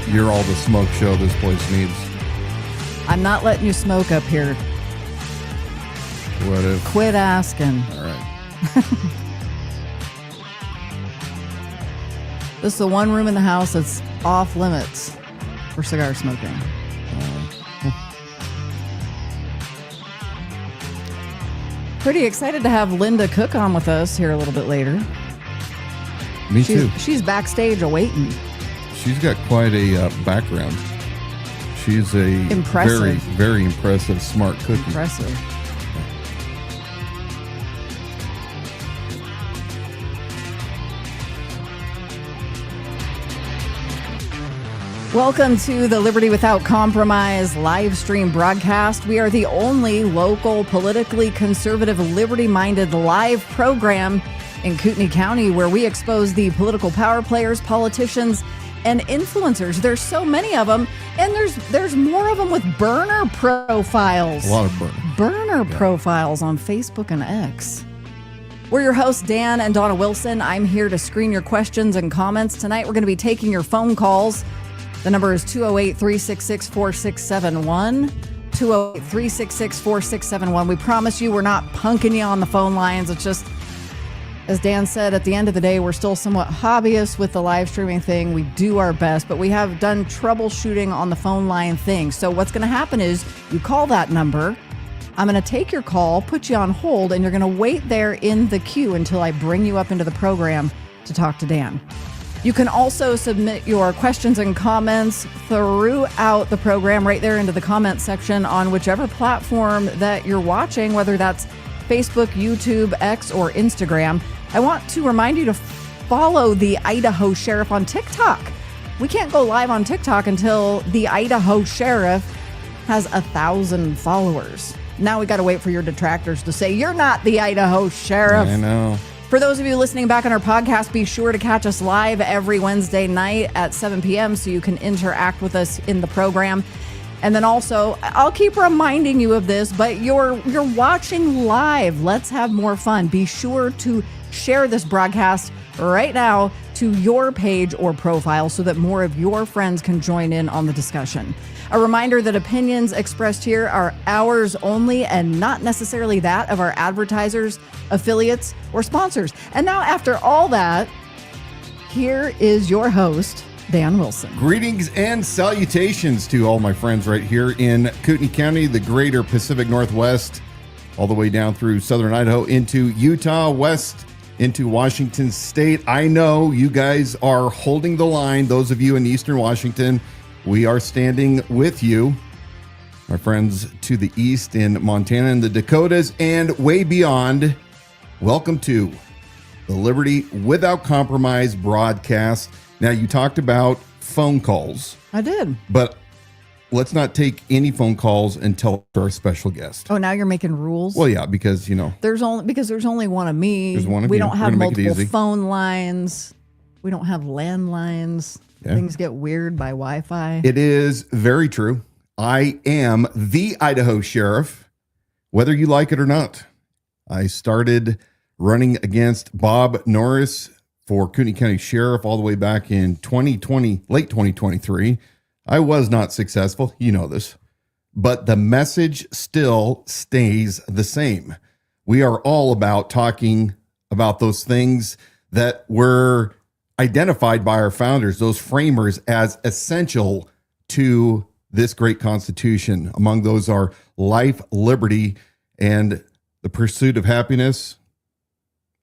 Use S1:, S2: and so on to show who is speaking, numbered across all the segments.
S1: You're all the smoke show this place needs.
S2: I'm not letting you smoke up here.
S1: What if?
S2: Quit asking.
S1: All right.
S2: This is the one room in the house that's off limits for cigar smoking. Pretty excited to have Linda Cook on with us here a little bit later.
S1: Me too.
S2: She's backstage awaiting.
S1: She's got quite a background. She's a
S2: Impressive.
S1: very, very impressive, smart cookie.
S2: Impressive. Welcome to the Liberty Without Compromise live stream broadcast. We are the only local, politically conservative, liberty-minded live program in Kootenai County where we expose the political power players, politicians, and influencers. There's so many of them, and there's more of them with burner profiles.
S1: A lot of
S2: burner profiles on Facebook and X. We're your hosts, Dan and Donna Wilson. I'm here to screen your questions and comments. Tonight, we're going to be taking your phone calls. The number is 208-366-4671. 208-366-4671. We promise you we're not punking you on the phone lines. It's just, as Dan said, at the end of the day, we're still somewhat hobbyists with the live streaming thing. We do our best, but we have done troubleshooting on the phone line thing. So what's going to happen is you call that number. I'm going to take your call, put you on hold, and you're going to wait there in the queue until I bring you up into the program to talk to Dan. You can also submit your questions and comments throughout the program right there into the comment section on whichever platform that you're watching, whether that's Facebook, YouTube, X, or Instagram. I want to remind you to follow the Idaho Sheriff on TikTok. We can't go live on TikTok until the Idaho Sheriff has 1,000 followers. Now we got to wait for your detractors to say, you're not the Idaho Sheriff.
S1: I know.
S2: For those of you listening back on our podcast, be sure to catch us live every Wednesday night at 7 p.m. so you can interact with us in the program. And then also, I'll keep reminding you of this, but you're watching live. Let's have more fun. Be sure to share this broadcast right now to your page or profile so that more of your friends can join in on the discussion. A reminder that opinions expressed here are ours only and not necessarily that of our advertisers, affiliates, or sponsors. And now, after all that, here is your host, Dan Wilson.
S1: Greetings and salutations to all my friends right here in Kootenai County, the greater Pacific Northwest, all the way down through southern Idaho into Utah, west into Washington State. I know you guys are holding the line. Those of you in eastern Washington, we are standing with you. Our friends to the east in Montana and the Dakotas and way beyond. Welcome to the Liberty Without Compromise broadcast. Now, you talked about phone calls.
S2: I did.
S1: But let's not take any phone calls until our special guest.
S2: Oh, now you're making rules?
S1: Well, yeah, because, you know.
S2: There's only one of me.
S1: There's one of
S2: we
S1: you.
S2: don't
S1: We're
S2: have
S1: gonna make it
S2: multiple
S1: easy.
S2: phone lines. We don't have landlines.
S1: Yeah.
S2: Things get weird by Wi-Fi.
S1: It is very true. I am the Idaho Sheriff, whether you like it or not. I started running against Bob Norris for Kootenai County Sheriff all the way back in 2020, late 2023. I was not successful. You know this. But the message still stays the same. We are all about talking about those things that were identified by our founders, those framers, as essential to this great Constitution. Among those are life, liberty, and the pursuit of happiness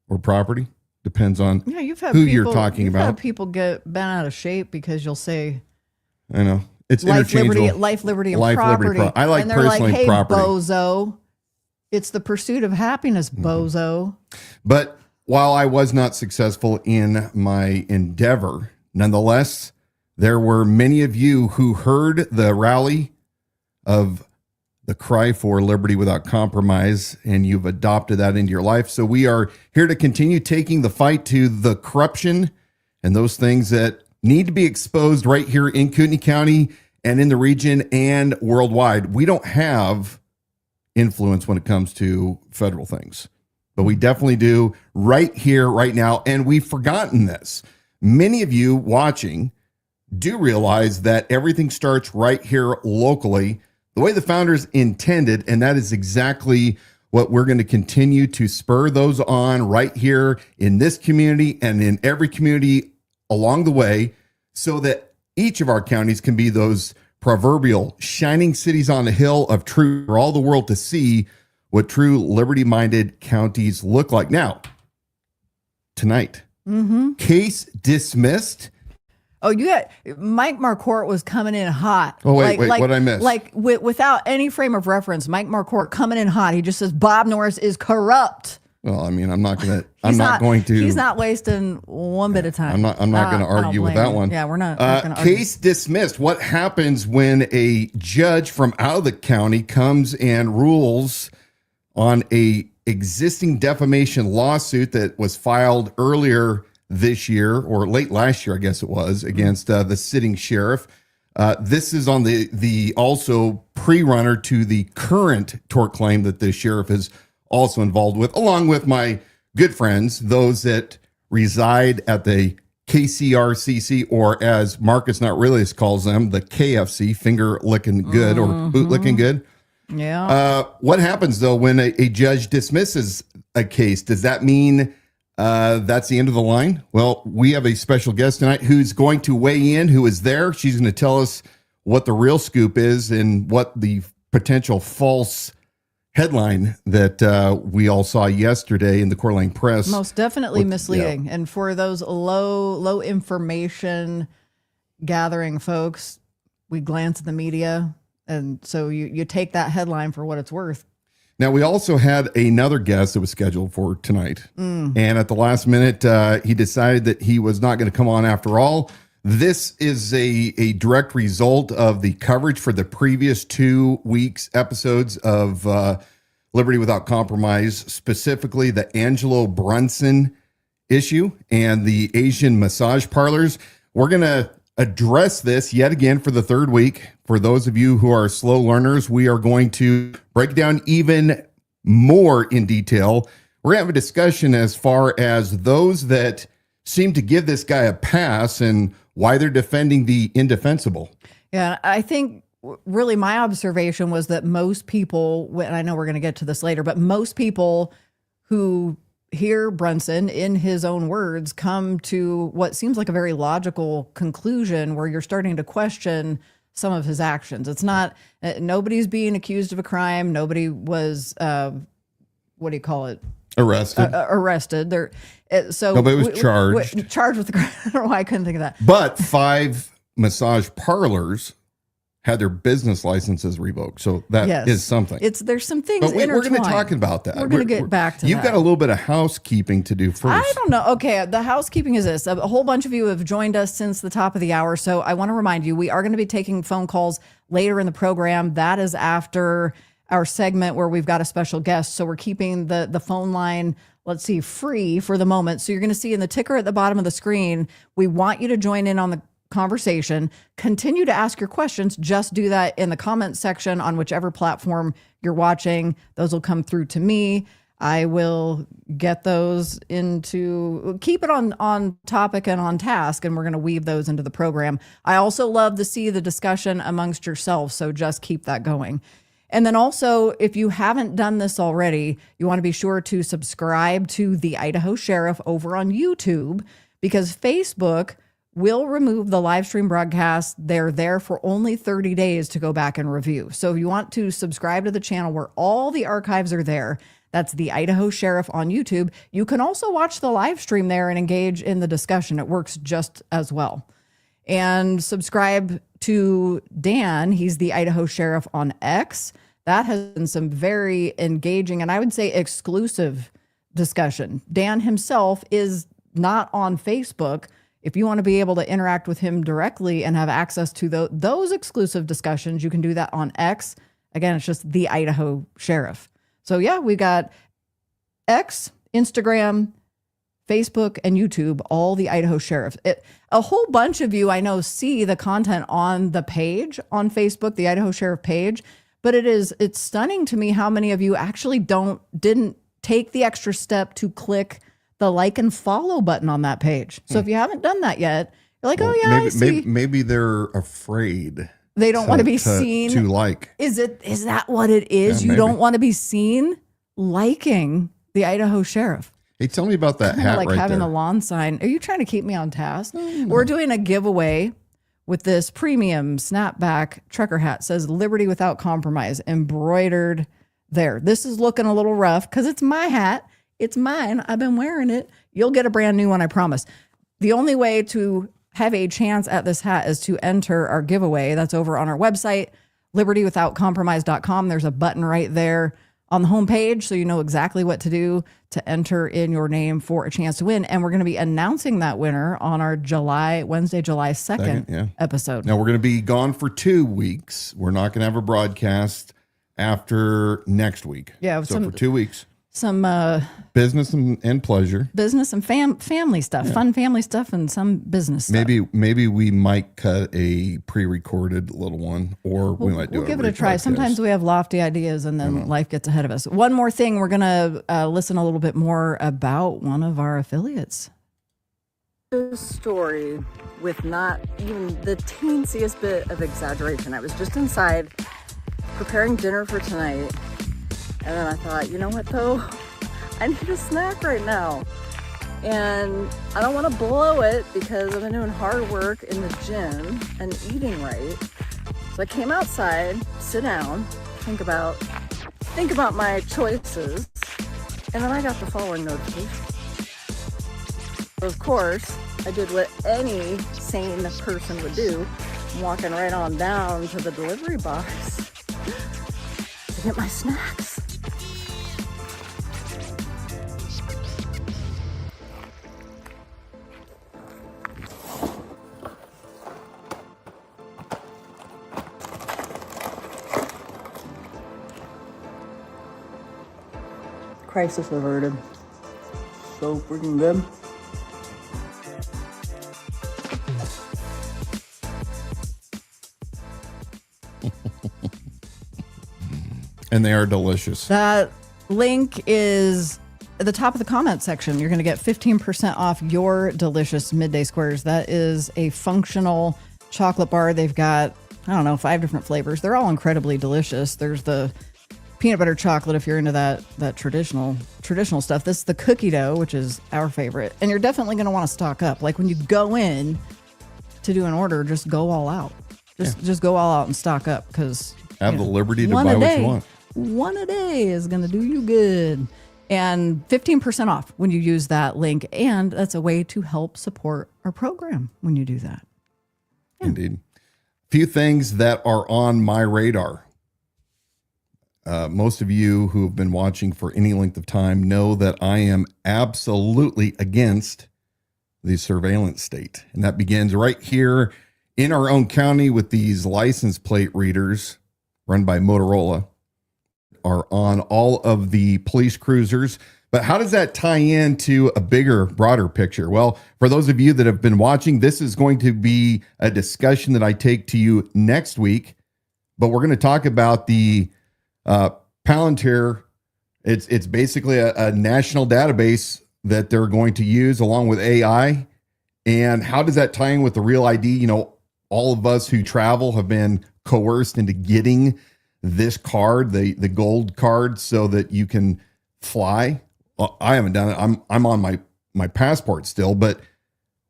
S1: or property. Depends on who you're talking about.
S2: You've had people get bent out of shape because you'll say,
S1: I know. It's
S2: life,
S1: interchangeable.
S2: life, liberty, and property.
S1: I like
S2: and they're
S1: personally
S2: like, hey,
S1: property.
S2: bozo. It's the pursuit of happiness, bozo.
S1: But while I was not successful in my endeavor, nonetheless, there were many of you who heard the rally of the cry for liberty without compromise, and you've adopted that into your life. So we are here to continue taking the fight to the corruption and those things that need to be exposed right here in Kootenai County and in the region and worldwide. We don't have influence when it comes to federal things, but we definitely do right here, right now. And we've forgotten this. Many of you watching do realize that everything starts right here locally, the way the founders intended, and that is exactly what we're going to continue to spur those on right here in this community and in every community along the way, so that each of our counties can be those proverbial shining cities on a hill of truth for all the world to see what true liberty-minded counties look like. Now, tonight, case dismissed.
S2: Oh, you got Mike Marcourt was coming in hot.
S1: Oh, wait, what did I miss?
S2: Without any frame of reference, Mike Marcourt coming in hot. He just says Bob Norris is corrupt.
S1: Well, I mean, I'm not going to.
S2: He's not wasting one bit of time.
S1: I'm not going to argue with that one.
S2: Yeah, we're not going to argue.
S1: Case dismissed. What happens when a judge from out of the county comes and rules on a existing defamation lawsuit that was filed earlier this year, or late last year, I guess it was, against the sitting sheriff? This is on the also pre-runner to the current tort claim that the sheriff is also involved with, along with my good friends, those that reside at the KCRCC, or as Marcus Not Realist calls them, the KFC, finger licking good, or boot licking good.
S2: Yeah.
S1: What happens though when a judge dismisses a case? Does that mean that's the end of the line? Well, we have a special guest tonight who's going to weigh in, who is there. She's going to tell us what the real scoop is and what the potential false headline that we all saw yesterday in the Coeur d'Alene Press.
S2: Most definitely misleading. Yeah. And for those low information gathering folks, we glance at the media. And so you take that headline for what it's worth.
S1: Now, we also had another guest that was scheduled for tonight. And at the last minute, he decided that he was not going to come on after all. This is a direct result of the coverage for the previous 2 weeks episodes of Liberty Without Compromise, specifically the Angelo Brunson issue and the Asian massage parlors. We're going to address this yet again for the third week. For those of you who are slow learners, we are going to break down even more in detail. We're going to have a discussion as far as those that seem to give this guy a pass and why they're defending the indefensible.
S2: Yeah, I think really my observation was that most people, and I know we're going to get to this later, but most people who hear Brunson, in his own words, come to what seems like a very logical conclusion where you're starting to question some of his actions. It's not, nobody's being accused of a crime. Nobody was, what do you call it? Arrested. So
S1: nobody was charged.
S2: Charged with the crime. I don't know why I couldn't think of that.
S1: But 5 massage parlors had their business licenses revoked. So that is something.
S2: There's some things
S1: but we're going to talk about that.
S2: We're going to get back to that.
S1: You've got a little bit of housekeeping to do first.
S2: I don't know. Okay, the housekeeping is this. A whole bunch of you have joined us since the top of the hour. So I want to remind you, we are going to be taking phone calls later in the program. That is after our segment where we've got a special guest. So we're keeping the phone line, let's see, free for the moment. So you're going to see in the ticker at the bottom of the screen, we want you to join in on the conversation. Continue to ask your questions. Just do that in the comments section on whichever platform you're watching. Those will come through to me. I will get those keep it on topic and on task, and we're going to weave those into the program. I also love to see the discussion amongst yourselves, so just keep that going. And then also, if you haven't done this already, you want to be sure to subscribe to the Idaho Sheriff over on YouTube, because Facebook will remove the live stream broadcast. They're there for only 30 days to go back and review. So if you want to subscribe to the channel where all the archives are there, that's the Idaho Sheriff on YouTube. You can also watch the live stream there and engage in the discussion. It works just as well. And subscribe to Dan. He's the Idaho Sheriff on X. That has been some very engaging and I would say exclusive discussion. Dan himself is not on Facebook. If you want to be able to interact with him directly and have access to those exclusive discussions, you can do that on X. Again, it's just the Idaho Sheriff. So yeah, we got X, Instagram, Facebook, and YouTube, all the Idaho Sheriff. A whole bunch of you I know see the content on the page on Facebook, the Idaho Sheriff page, but it's stunning to me how many of you actually didn't take the extra step to click the like and follow button on that page. So if you haven't done that yet, You're like,
S1: Well,
S2: oh yeah, I see.
S1: maybe they're afraid.
S2: They don't want to be seen.
S1: To like.
S2: Is that what it is?
S1: Yeah,
S2: you
S1: maybe.
S2: don't want to be seen liking the Idaho sheriff.
S1: Hey, tell me about that hat
S2: Like
S1: right
S2: having
S1: there.
S2: a lawn sign. Are you trying to keep me on task?
S1: No.
S2: We're doing a giveaway with this premium snapback trucker hat. It says Liberty Without Compromise embroidered there. This is looking a little rough because it's my hat. It's mine. I've been wearing it. You'll get a brand new one, I promise. The only way to have a chance at this hat is to enter our giveaway. That's over on our website, libertywithoutcompromise.com. There's a button right there on the homepage, so you know exactly what to do to enter in your name for a chance to win. And we're going to be announcing that winner on our Wednesday, July 2nd episode.
S1: Now, we're going to be gone for 2 weeks. We're not going to have a broadcast after next week.
S2: Yeah,
S1: so for 2 weeks.
S2: Some
S1: business and pleasure.
S2: Business and family stuff, fun family stuff, and some business stuff.
S1: Maybe we might cut a pre-recorded little one, or we might do
S2: We'll give it a try. Sometimes we have lofty ideas and then life gets ahead of us. One more thing, we're going to listen a little bit more about one of our affiliates.
S3: This story with not even the teensiest bit of exaggeration. I was just inside preparing dinner for tonight, and then I thought, you know what though? I need a snack right now. And I don't want to blow it because I've been doing hard work in the gym and eating right. So I came outside, sit down, think about my choices, and then I got the following notification. Of course, I did what any sane person would do. I'm walking right on down to the delivery box to get my snacks. Crisis averted. So freaking good.
S1: And they are delicious.
S2: That link is at the top of the comment section. You're going to get 15% off your delicious midday squares. That is a functional chocolate bar. They've got, 5 different flavors. They're all incredibly delicious. There's the peanut butter chocolate if you're into that traditional stuff. This is the cookie dough, which is our favorite. And you're definitely going to want to stock up. Like when you go in to do an order, just go all out. Just go all out and stock up because
S1: have the liberty to buy what you want.
S2: One a day is going to do you good. And 15% off when you use that link. And that's a way to help support our program when you do that.
S1: Yeah. Indeed. Few things that are on my radar. Most of you who have been watching for any length of time know that I am absolutely against the surveillance state. And that begins right here in our own county with these license plate readers run by Motorola are on all of the police cruisers. But how does that tie into a bigger, broader picture? Well, for those of you that have been watching, this is going to be a discussion that I take to you next week. But we're going to talk about the Palantir. It's basically a national database that they're going to use along with AI. And how does that tie in with the Real ID? All of us who travel have been coerced into getting this card, the gold card, so that you can fly. Well, I haven't done it. I'm on my passport still, but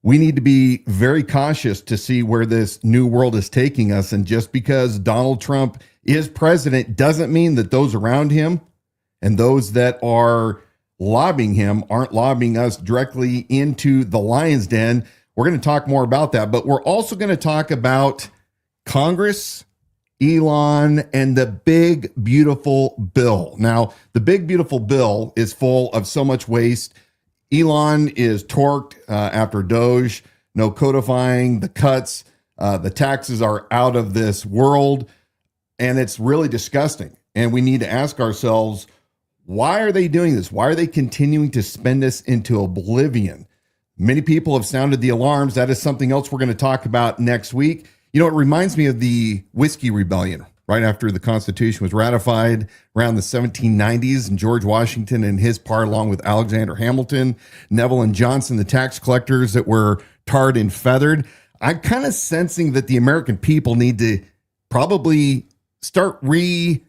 S1: we need to be very cautious to see where this new world is taking us. And just because Donald Trump is president doesn't mean that those around him and those that are lobbying him aren't lobbying us directly into the lion's den. We're going to talk more about that, but we're also going to talk about Congress, Elon, and the big, beautiful bill. Now, the big, beautiful bill is full of so much waste. Elon is torqued after Doge, no codifying, the cuts, the taxes are out of this world, and it's really disgusting. And we need to ask ourselves, why are they doing this? Why are they continuing to spend us into oblivion? Many people have sounded the alarms. That is something else we're going to talk about next week. It reminds me of the Whiskey Rebellion, right after the Constitution was ratified around the 1790s, and George Washington and his part, along with Alexander Hamilton, Neville and Johnson, the tax collectors that were tarred and feathered. I'm kind of sensing that the American people need to probably start getting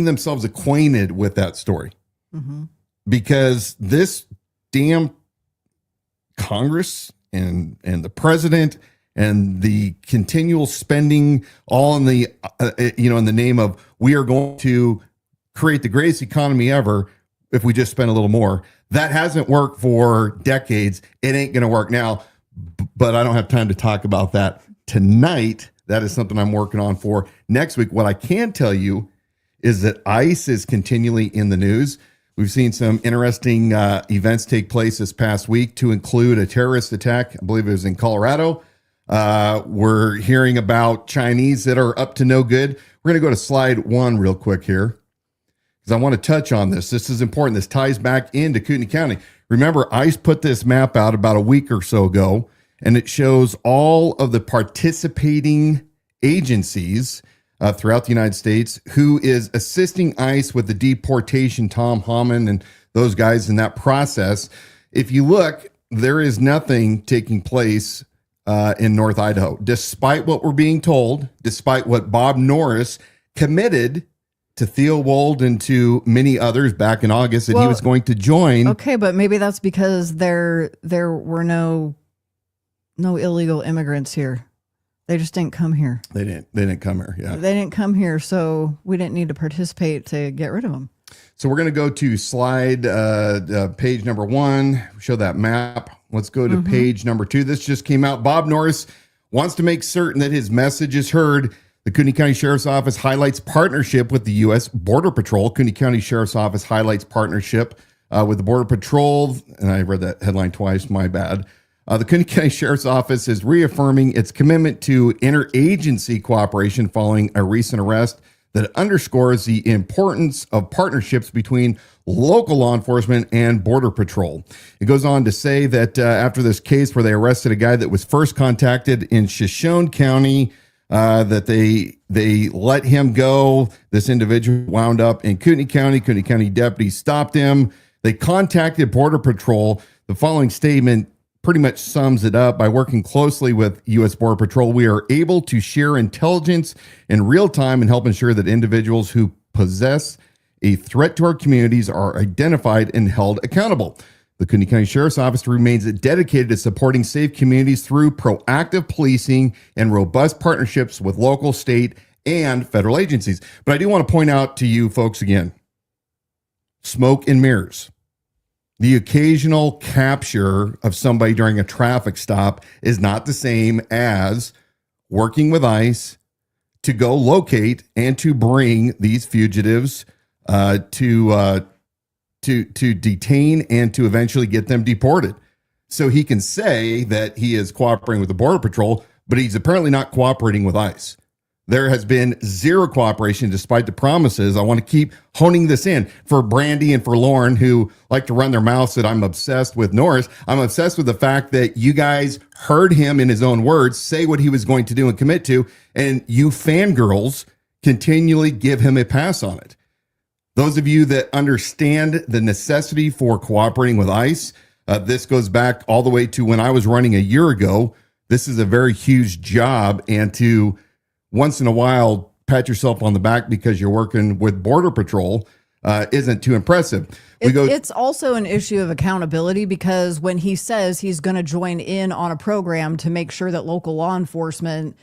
S1: themselves acquainted with that story.
S2: Mm-hmm.
S1: Because this damn Congress and the president and the continual spending all in the in the name of we are going to create the greatest economy ever if we just spend a little more. That hasn't worked for decades. It ain't going to work now. But I don't have time to talk about that tonight. That is something I'm working on for next week. What I can tell you is that ICE is continually in the news. We've seen some interesting events take place this past week, to include a terrorist attack. I believe it was in Colorado. We're hearing about Chinese that are up to no good. We're going to go to slide 1 real quick here, because I want to touch on this. This is important. This ties back into Kootenai County. Remember, ICE put this map out about a week or so ago, and it shows all of the participating agencies throughout the United States who is assisting ICE with the deportation, Tom Hammond and those guys in that process. If you look, there is nothing taking place in North Idaho, despite what we're being told, despite what Bob Norris committed to Theobald and to many others back in August that he was going to join.
S2: Okay, but maybe that's because there were no illegal immigrants here. They just didn't come here.
S1: They didn't come here. Yeah.
S2: They didn't come here, so we didn't need to participate to get rid of them.
S1: So we're going to go to slide page number 1, show that map. Let's go to page number 2. This just came out. Bob Norris wants to make certain that his message is heard. The Kootenai County Sheriff's Office highlights partnership with the U.S. Border Patrol. Kootenai County Sheriff's Office highlights partnership with the Border Patrol. And I read that headline twice, my bad. The Kootenai County Sheriff's Office is reaffirming its commitment to interagency cooperation following a recent arrest that underscores the importance of partnerships between local law enforcement and Border Patrol. It goes on to say that after this case where they arrested a guy that was first contacted in Shoshone County, that they let him go. This individual wound up in Kootenai County. Kootenai County deputies stopped him. They contacted Border Patrol. The following statement pretty much sums it up. By working closely with U.S. Border Patrol, we are able to share intelligence in real time and help ensure that individuals who possess a threat to our communities are identified and held accountable. The Kootenai County Sheriff's Office remains dedicated to supporting safe communities through proactive policing and robust partnerships with local, state, and federal agencies. But I do want to point out to you folks again, smoke and mirrors. The occasional capture of somebody during a traffic stop is not the same as working with ICE to go locate and to bring these fugitives to detain and to eventually get them deported. So he can say that he is cooperating with the Border Patrol, but he's apparently not cooperating with ICE. There has been zero cooperation despite the promises. I want to keep honing this in for Brandy and for Lauren, who like to run their mouths that I'm obsessed with Norris. I'm obsessed with the fact that you guys heard him in his own words say what he was going to do and commit to, and you fangirls continually give him a pass on it. Those of you that understand the necessity for cooperating with ICE, this goes back all the way to when I was running a year ago. This is a very huge job, and to once in a while pat yourself on the back because you're working with Border Patrol isn't too impressive.
S2: It's also an issue of accountability, because when he says he's going to join in on a program to make sure that local law enforcement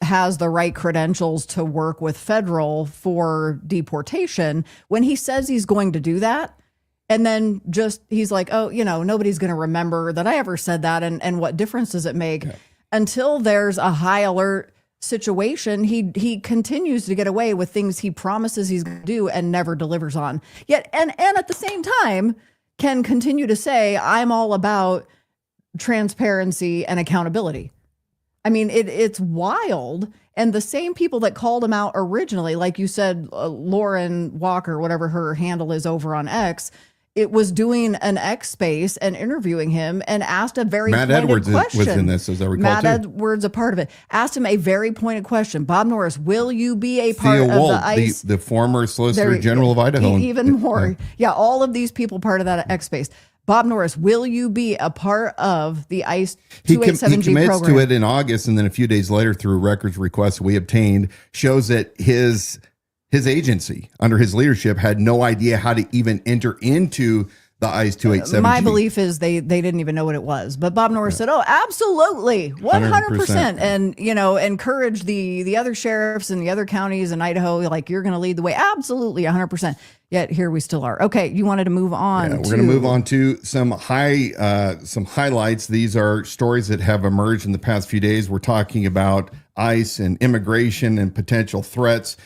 S2: has the right credentials to work with federal for deportation, when he says he's going to do that, and then he's like, oh, nobody's going to remember that I ever said that. And what difference does it make? Okay. Until there's a high alert situation, he continues to get away with things he promises he's going to do and never delivers on. Yet, and at the same time, can continue to say, I'm all about transparency and accountability. I mean, it's wild. And the same people that called him out originally, like you said, Lauren Walker, whatever her handle is over on X, it was doing an X space and interviewing him and asked a very
S1: Matt
S2: pointed
S1: Edwards
S2: question.
S1: Was in this, as I recall,
S2: Matt Edwards, a part of it, asked him a very pointed question. Bob Norris, will you be a part of the ICE?
S1: The former Solicitor General of Idaho.
S2: Even more. Yeah, all of these people part of that X space. Bob Norris, will you be a part of the ICE
S1: He
S2: 287G
S1: commits
S2: program?
S1: to it in August, and then a few days later, through records requests we obtained, shows that his agency under his leadership had no idea how to even enter into the ICE 287G.
S2: My belief is they didn't even know what it was. But Bob Norris said, "Oh, absolutely, 100%," and encouraged the other sheriffs and the other counties in Idaho, like, you're going to lead the way. Absolutely, 100%. Yet here we still are. Okay, you wanted to move on.
S1: Yeah, we're going to move on to some highlights. These are stories that have emerged in the past few days. We're talking about ICE and immigration and potential threats.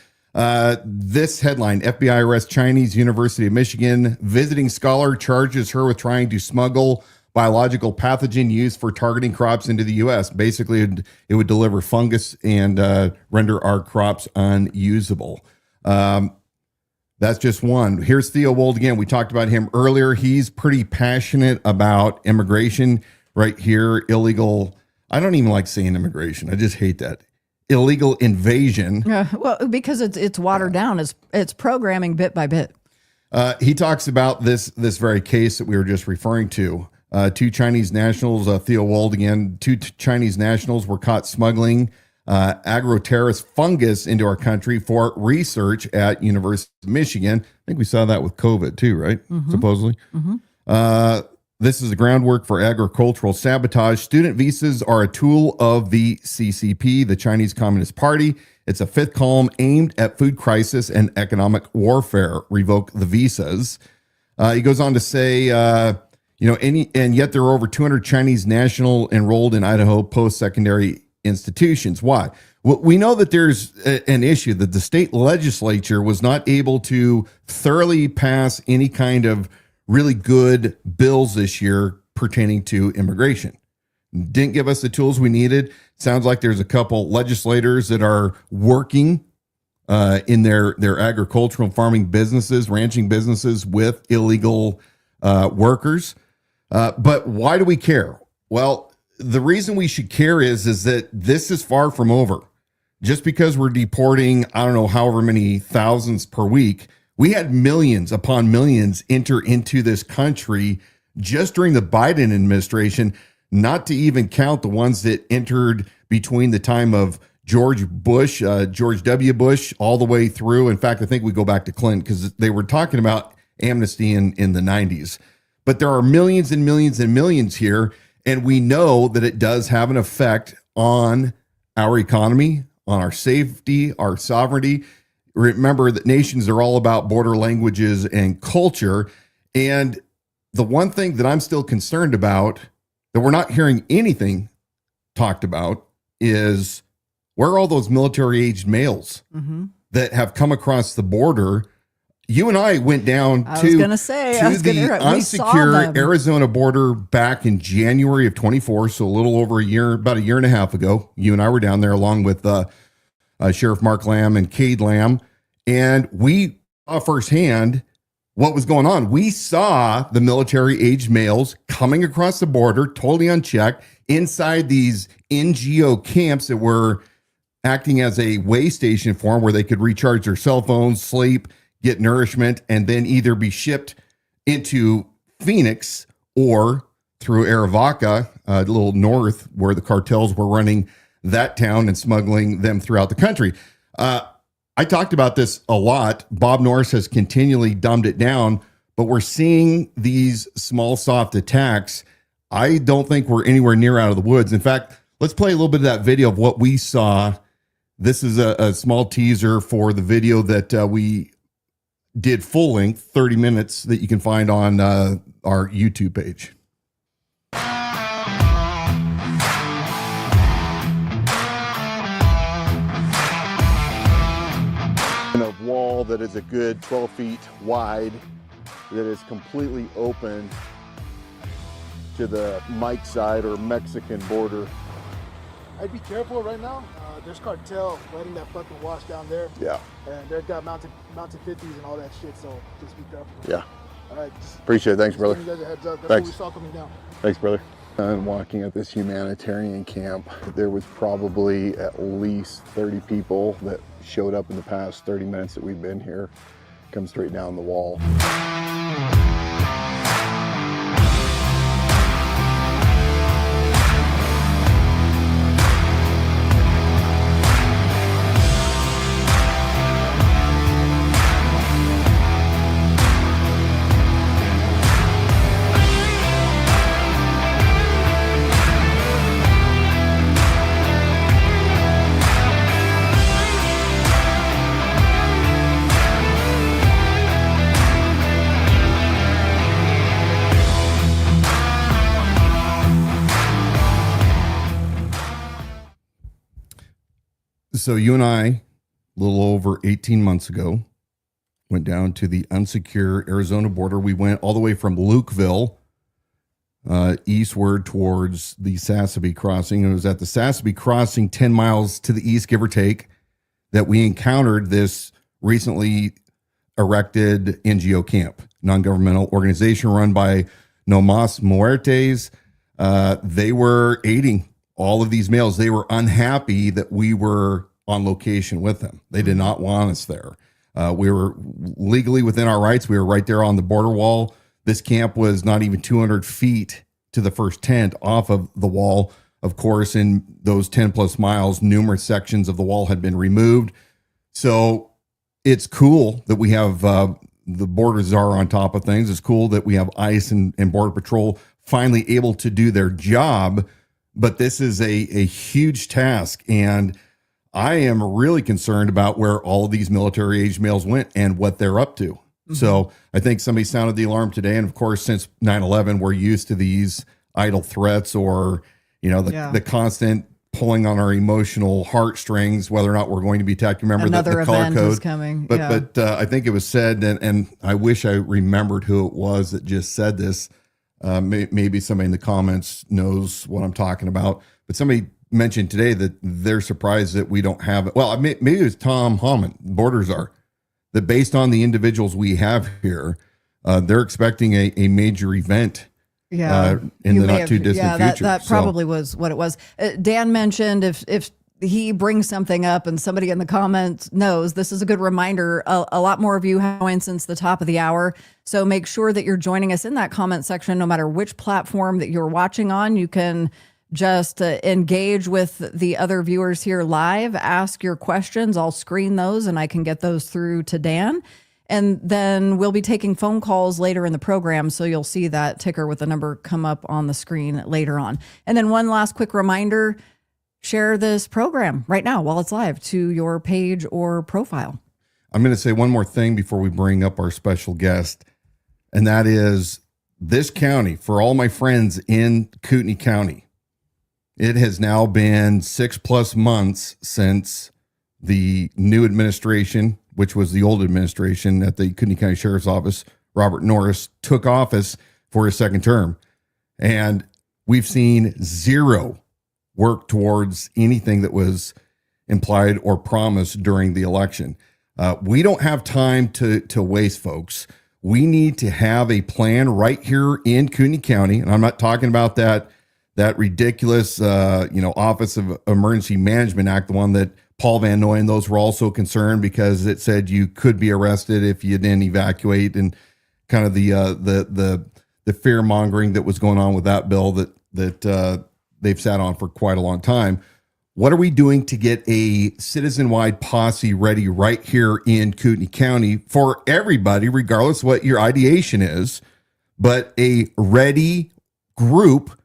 S1: This headline: FBI arrests Chinese University of Michigan visiting scholar, charges her with trying to smuggle biological pathogen used for targeting crops into the U.S. Basically, it would deliver fungus and render our crops unusable. That's just one. Here's Theo Wold again. We talked about him earlier. He's pretty passionate about immigration right here. Illegal. I don't even like saying immigration. I just hate that. Illegal invasion.
S2: Well, because it's watered down. It's programming bit by bit.
S1: He talks about this very case that we were just referring to. Two Chinese nationals, Theo Wold again, Chinese nationals were caught smuggling agroterrorist fungus into our country for research at University of Michigan. I think we saw that with COVID too, right? Mm-hmm. Supposedly. Mm-hmm. This is the groundwork for agricultural sabotage. Student visas are a tool of the CCP, the Chinese Communist Party. It's a fifth column aimed at food crisis and economic warfare. Revoke the visas. He goes on to say, and yet there are over 200 Chinese national enrolled in Idaho post-secondary institutions. Why? Well, we know that there's an issue that the state legislature was not able to thoroughly pass any kind of really good bills this year pertaining to immigration. Didn't give us the tools we needed. Sounds like there's a couple legislators that are working in their agricultural farming businesses, ranching businesses with illegal workers. But why do we care? Well, the reason we should care is that this is far from over. Just because we're deporting, I don't know, however many thousands per week, we had millions upon millions enter into this country just during the Biden administration, not to even count the ones that entered between the time of George W. Bush, all the way through. In fact, I think we go back to Clinton because they were talking about amnesty in the 90s. But there are millions and millions and millions here, and we know that it does have an effect on our economy, on our safety, our sovereignty. Remember that nations are all about border languages and culture. And the one thing that I'm still concerned about that we're not hearing anything talked about is where are all those military-aged males that have come across the border? You and I went down to the unsecure Arizona border back in January of 24, so a little over a year, about a year and a half ago. You and I were down there along with Sheriff Mark Lamb and Cade Lamb, and we saw firsthand what was going on. We saw the military-aged males coming across the border, totally unchecked, inside these NGO camps that were acting as a way station for them where they could recharge their cell phones, sleep, get nourishment, and then either be shipped into Phoenix or through Arivaca, a little north where the cartels were running that town and smuggling them throughout the country. I talked about this a lot. Bob Norris has continually dumbed it down, but we're seeing these small, soft attacks. I don't think we're anywhere near out of the woods. In fact, let's play a little bit of that video of what we saw. This is a small teaser for the video that we did full length, 30 minutes, that you can find on our YouTube page. A wall that is a good 12 feet wide that is completely open to the Mike side or Mexican border.
S4: I'd be careful right now. There's cartel letting that fucking wash down there.
S1: Yeah.
S4: And they've got mounted 50s and all that shit, so just be careful.
S1: Yeah.
S4: All right.
S1: Appreciate it. Thanks, brother.
S4: Giving you guys a heads up. That's
S1: Thanks.
S4: what we saw coming down.
S1: Thanks, brother. And walking at this humanitarian camp, there was probably at least 30 people that showed up in the past 30 minutes that we've been here. Come straight down the wall. So you and I, a little over 18 months ago, went down to the unsecure Arizona border. We went all the way from Lukeville eastward towards the Sassabee crossing. It was at the Sassabee crossing, 10 miles to the east, give or take, that we encountered this recently erected NGO camp, non-governmental organization run by No Mas Muertes. They were aiding all of these males. They were unhappy that we were on location with them. They did not want us there. We were legally within our rights. We were right there on the border wall. This camp was not even 200 feet to the first tent off of the wall. Of course, in those 10 plus miles, numerous sections of the wall had been removed. So it's cool that we have the border czar on top of things. It's cool that we have ICE and Border Patrol finally able to do their job. But this is a huge task. And I am really concerned about where all of these military age males went and what they're up to. Mm-hmm. So I think somebody sounded the alarm today. And of course, since 9/11, we're used to these idle threats or, the constant pulling on our emotional heartstrings, whether or not we're going to be attacked. Remember the color code
S2: is coming.
S1: But I think it was said, and I wish I remembered who it was that just said this. Maybe somebody in the comments knows what I'm talking about, but somebody mentioned today that they're surprised that we don't have it. Well, maybe it was Tom Hammond, border czar, that based on the individuals we have here, they're expecting a major event in the not too distant future.
S2: That probably was what it was. Dan mentioned if he brings something up and somebody in the comments knows, this is a good reminder. A lot more of you have joined since the top of the hour. So make sure that you're joining us in that comment section, no matter which platform that you're watching on. You can just engage with the other viewers here live, ask your questions. I'll screen those and I can get those through to Dan. And then we'll be taking phone calls later in the program. So you'll see that ticker with the number come up on the screen later on. And then one last quick reminder, share this program right now while it's live to your page or profile.
S1: I'm going to say one more thing before we bring up our special guest. And that is this county, for all my friends in Kootenai County, it has now been 6+ months since the new administration, which was the old administration at the Kootenai County Sheriff's Office, Robert Norris, took office for his second term. And we've seen zero work towards anything that was implied or promised during the election. We don't have time to waste, folks. We need to have a plan right here in Kootenai County. And I'm not talking about that ridiculous, Office of Emergency Management Act, the one that Paul Van Noyen, those were also concerned because it said you could be arrested if you didn't evacuate, and kind of the fear mongering that was going on with that bill that they've sat on for quite a long time. What are we doing to get a citizen-wide posse ready right here in Kootenai County for everybody, regardless of what your ideation is, but a ready group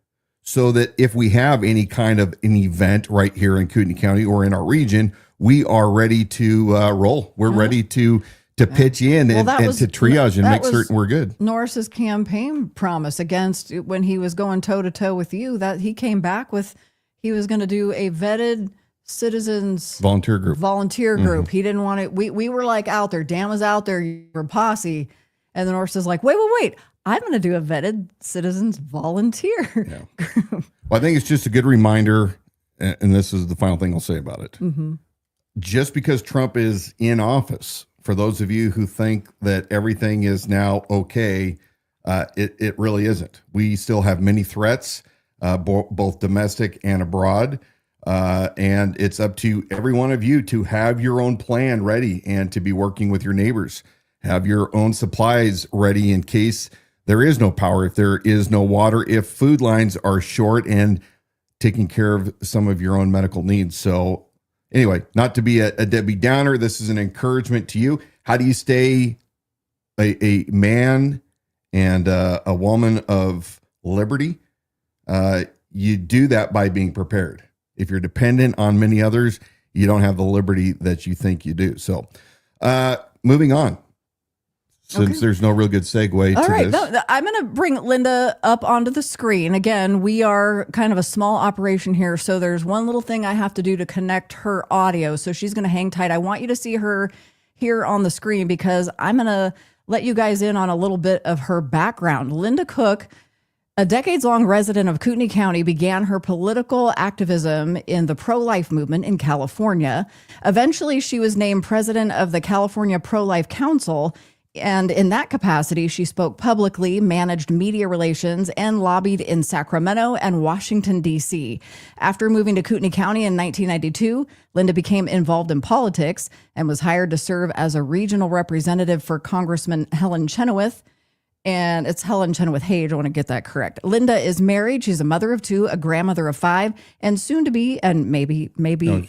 S1: so that if we have any kind of an event right here in Kootenai County or in our region, we are ready to roll. We're ready to pitch in and to triage and make certain we're good.
S2: Norris's campaign promise against when he was going toe to toe with you, that he came back with, he was going to do a vetted citizens
S1: volunteer group.
S2: Mm-hmm. He didn't want it. We were like out there. Dan was out there. You were posse. And then Norris is like, wait. I'm going to do a vetted citizens volunteer group.
S1: Well, I think it's just a good reminder, and this is the final thing I'll say about it.
S2: Mm-hmm.
S1: Just because Trump is in office, for those of you who think that everything is now okay, it really isn't. We still have many threats, both domestic and abroad. And it's up to every one of you to have your own plan ready and to be working with your neighbors. Have your own supplies ready in case there is no power, if there is no water, if food lines are short, and taking care of some of your own medical needs. So anyway, not to be a Debbie Downer, this is an encouragement to you. How do you stay a man and a woman of liberty? You do that by being prepared. If you're dependent on many others, you don't have the liberty that you think you do. So moving on. since there's no real good segue
S2: All
S1: to
S2: right,
S1: this.
S2: I'm going to bring Linda up onto the screen. Again, we are kind of a small operation here, so there's one little thing I have to do to connect her audio. So she's going to hang tight. I want you to see her here on the screen because I'm going to let you guys in on a little bit of her background. Linda Cook, a decades-long resident of Kootenai County, began her political activism in the pro-life movement in California. Eventually, she was named president of the California Pro-Life Council, and in that capacity, she spoke publicly, managed media relations, and lobbied in Sacramento and Washington, D.C. After moving to Kootenai County in 1992, Linda became involved in politics and was hired to serve as a regional representative for Congressman Helen Chenoweth. And it's Helen Chenoweth Hage. I want to get that correct. Linda is married. She's a mother of 2, a grandmother of 5, and soon to be, and maybe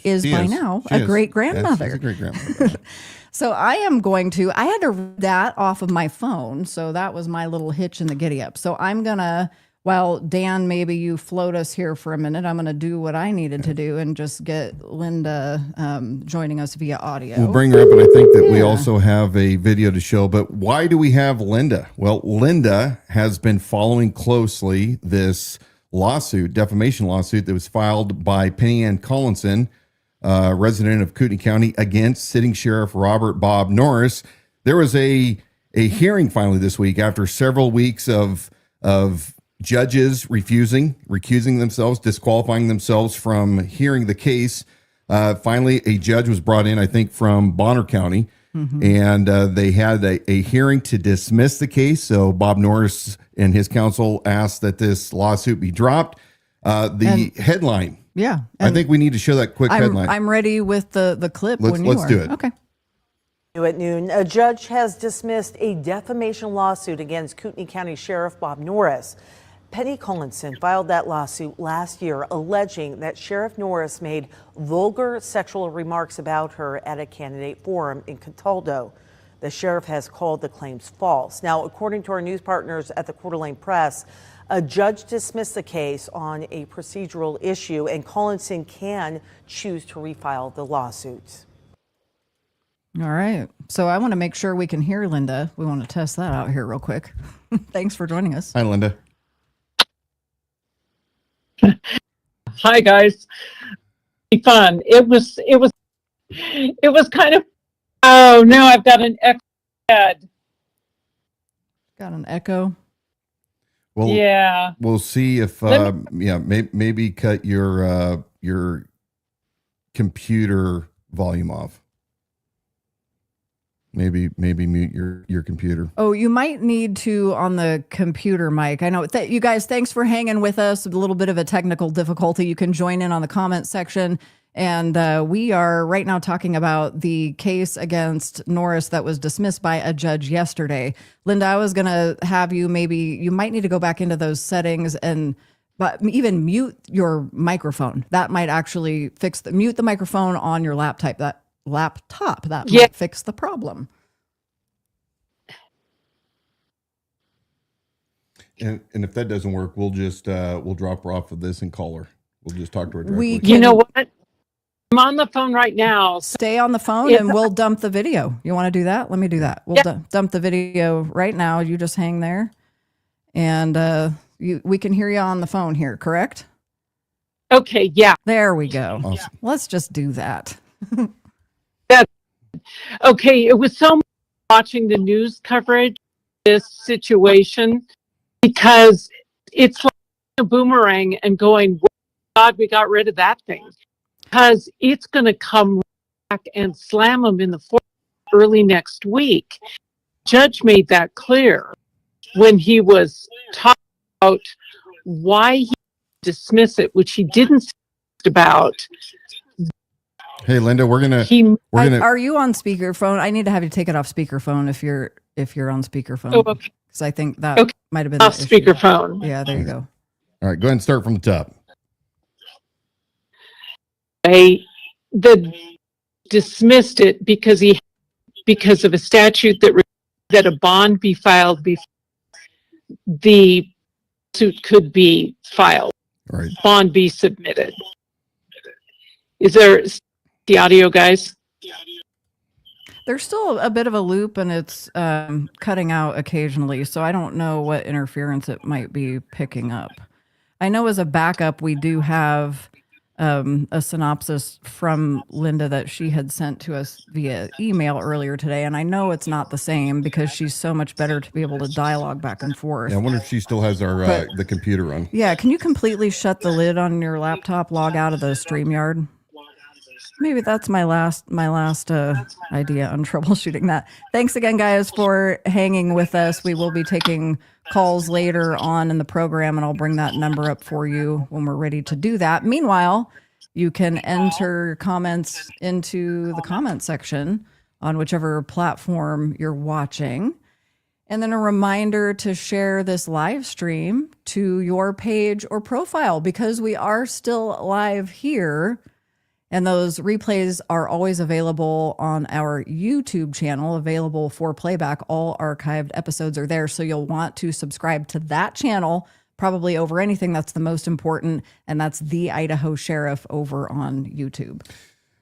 S2: is by now, a great grandmother.
S1: She's a great grandmother.
S2: So I had to read that off of my phone. So that was my little hitch in the giddy up. So I'm going to, while Dan, maybe you float us here for a minute, I'm going to do what I needed to do and just get Linda joining us via audio.
S1: We'll bring her up, and I think that we also have a video to show. But why do we have Linda? Well, Linda has been following closely this lawsuit, defamation lawsuit that was filed by Penny Ann Collinson, resident of Kootenai County, against sitting Sheriff Robert Bob Norris. There was a hearing finally this week after several weeks of judges recusing themselves, disqualifying themselves from hearing the case. Finally, a judge was brought in, I think, from Bonner County, and they had a hearing to dismiss the case. So Bob Norris and his counsel asked that this lawsuit be dropped. Headline.
S2: Yeah.
S1: I think we need to show that quick headline.
S2: I'm ready with the clip when you
S1: let's
S2: are.
S1: do it.
S2: Okay.
S5: At noon, a judge has dismissed a defamation lawsuit against Kootenai County Sheriff Bob Norris. Penny Collinson filed that lawsuit last year, alleging that Sheriff Norris made vulgar sexual remarks about her at a candidate forum in Cataldo. The sheriff has called the claims false. Now, according to our news partners at the Coeur d'Alene Press, a judge dismissed the case on a procedural issue, and Collinson can choose to refile the lawsuit.
S2: All right. So I want to make sure we can hear Linda. We want to test that out here real quick. Thanks for joining us.
S1: Hi, Linda.
S6: Hi guys. Fun. It was kind of, oh no, I've got an echo head.
S2: Got an echo.
S1: Well,
S6: yeah.
S1: We'll see if maybe cut your computer volume off. Maybe mute your computer.
S2: Oh, you might need to on the computer mic. I know that you guys, thanks for hanging with us. A little bit of a technical difficulty. You can join in on the comment section. And we are right now talking about the case against Norris that was dismissed by a judge yesterday. Linda, I was going to have you, maybe you might need to go back into those settings but even mute your microphone. That might actually mute the microphone on your laptop. That might fix the problem.
S1: And if that doesn't work, we'll just we'll drop her off of this and call her. We'll just talk to her directly.
S6: You know what? I'm on the phone right now.
S2: Stay on the phone and we'll dump the video. You want to do that? Let me do that. We'll dump the video right now. You just hang there, and we can hear you on the phone here. Correct?
S6: Okay. Yeah.
S2: There we go.
S1: Awesome.
S2: Let's just do that.
S6: Okay. It was so much watching the news coverage of this situation because it's like a boomerang and going, oh, God, we got rid of that thing. Because it's going to come back and slam them in the foot early next week. Judge made that clear when he was talking about why he dismissed it, which he didn't about.
S1: Hey, Linda, we're gonna.
S2: Are you on speakerphone? I need to have you take it off speakerphone if you're on speakerphone.
S6: Oh, okay.
S2: Because I think that might have been
S6: off speakerphone.
S2: Yeah, there you go.
S1: All right, go ahead and start from the top.
S6: They dismissed it because of a statute that a bond be filed before the suit could be filed.
S1: Right.
S6: Bond be submitted. Is there the audio, guys?
S2: There's still a bit of a loop, and it's cutting out occasionally, so I don't know what interference it might be picking up. I know as a backup, we do have a synopsis from Linda that she had sent to us via email earlier today, and I know it's not the same because she's so much better to be able to dialogue back and forth.
S1: Yeah, I wonder if she still has our the computer on.
S2: Yeah, can you completely shut the lid on your laptop, log out of the StreamYard? Maybe that's my last idea on troubleshooting that. Thanks again, guys, for hanging with us. We will be taking calls later on in the program, and I'll bring that number up for you when we're ready to do that. Meanwhile, you can enter comments into the comment section on whichever platform you're watching. And then a reminder to share this live stream to your page or profile, because we are still live here. And those replays are always available on our YouTube channel, available for playback. All archived episodes are there. So you'll want to subscribe to that channel, probably over anything. That's the most important. And that's The Idaho Sheriff over on YouTube.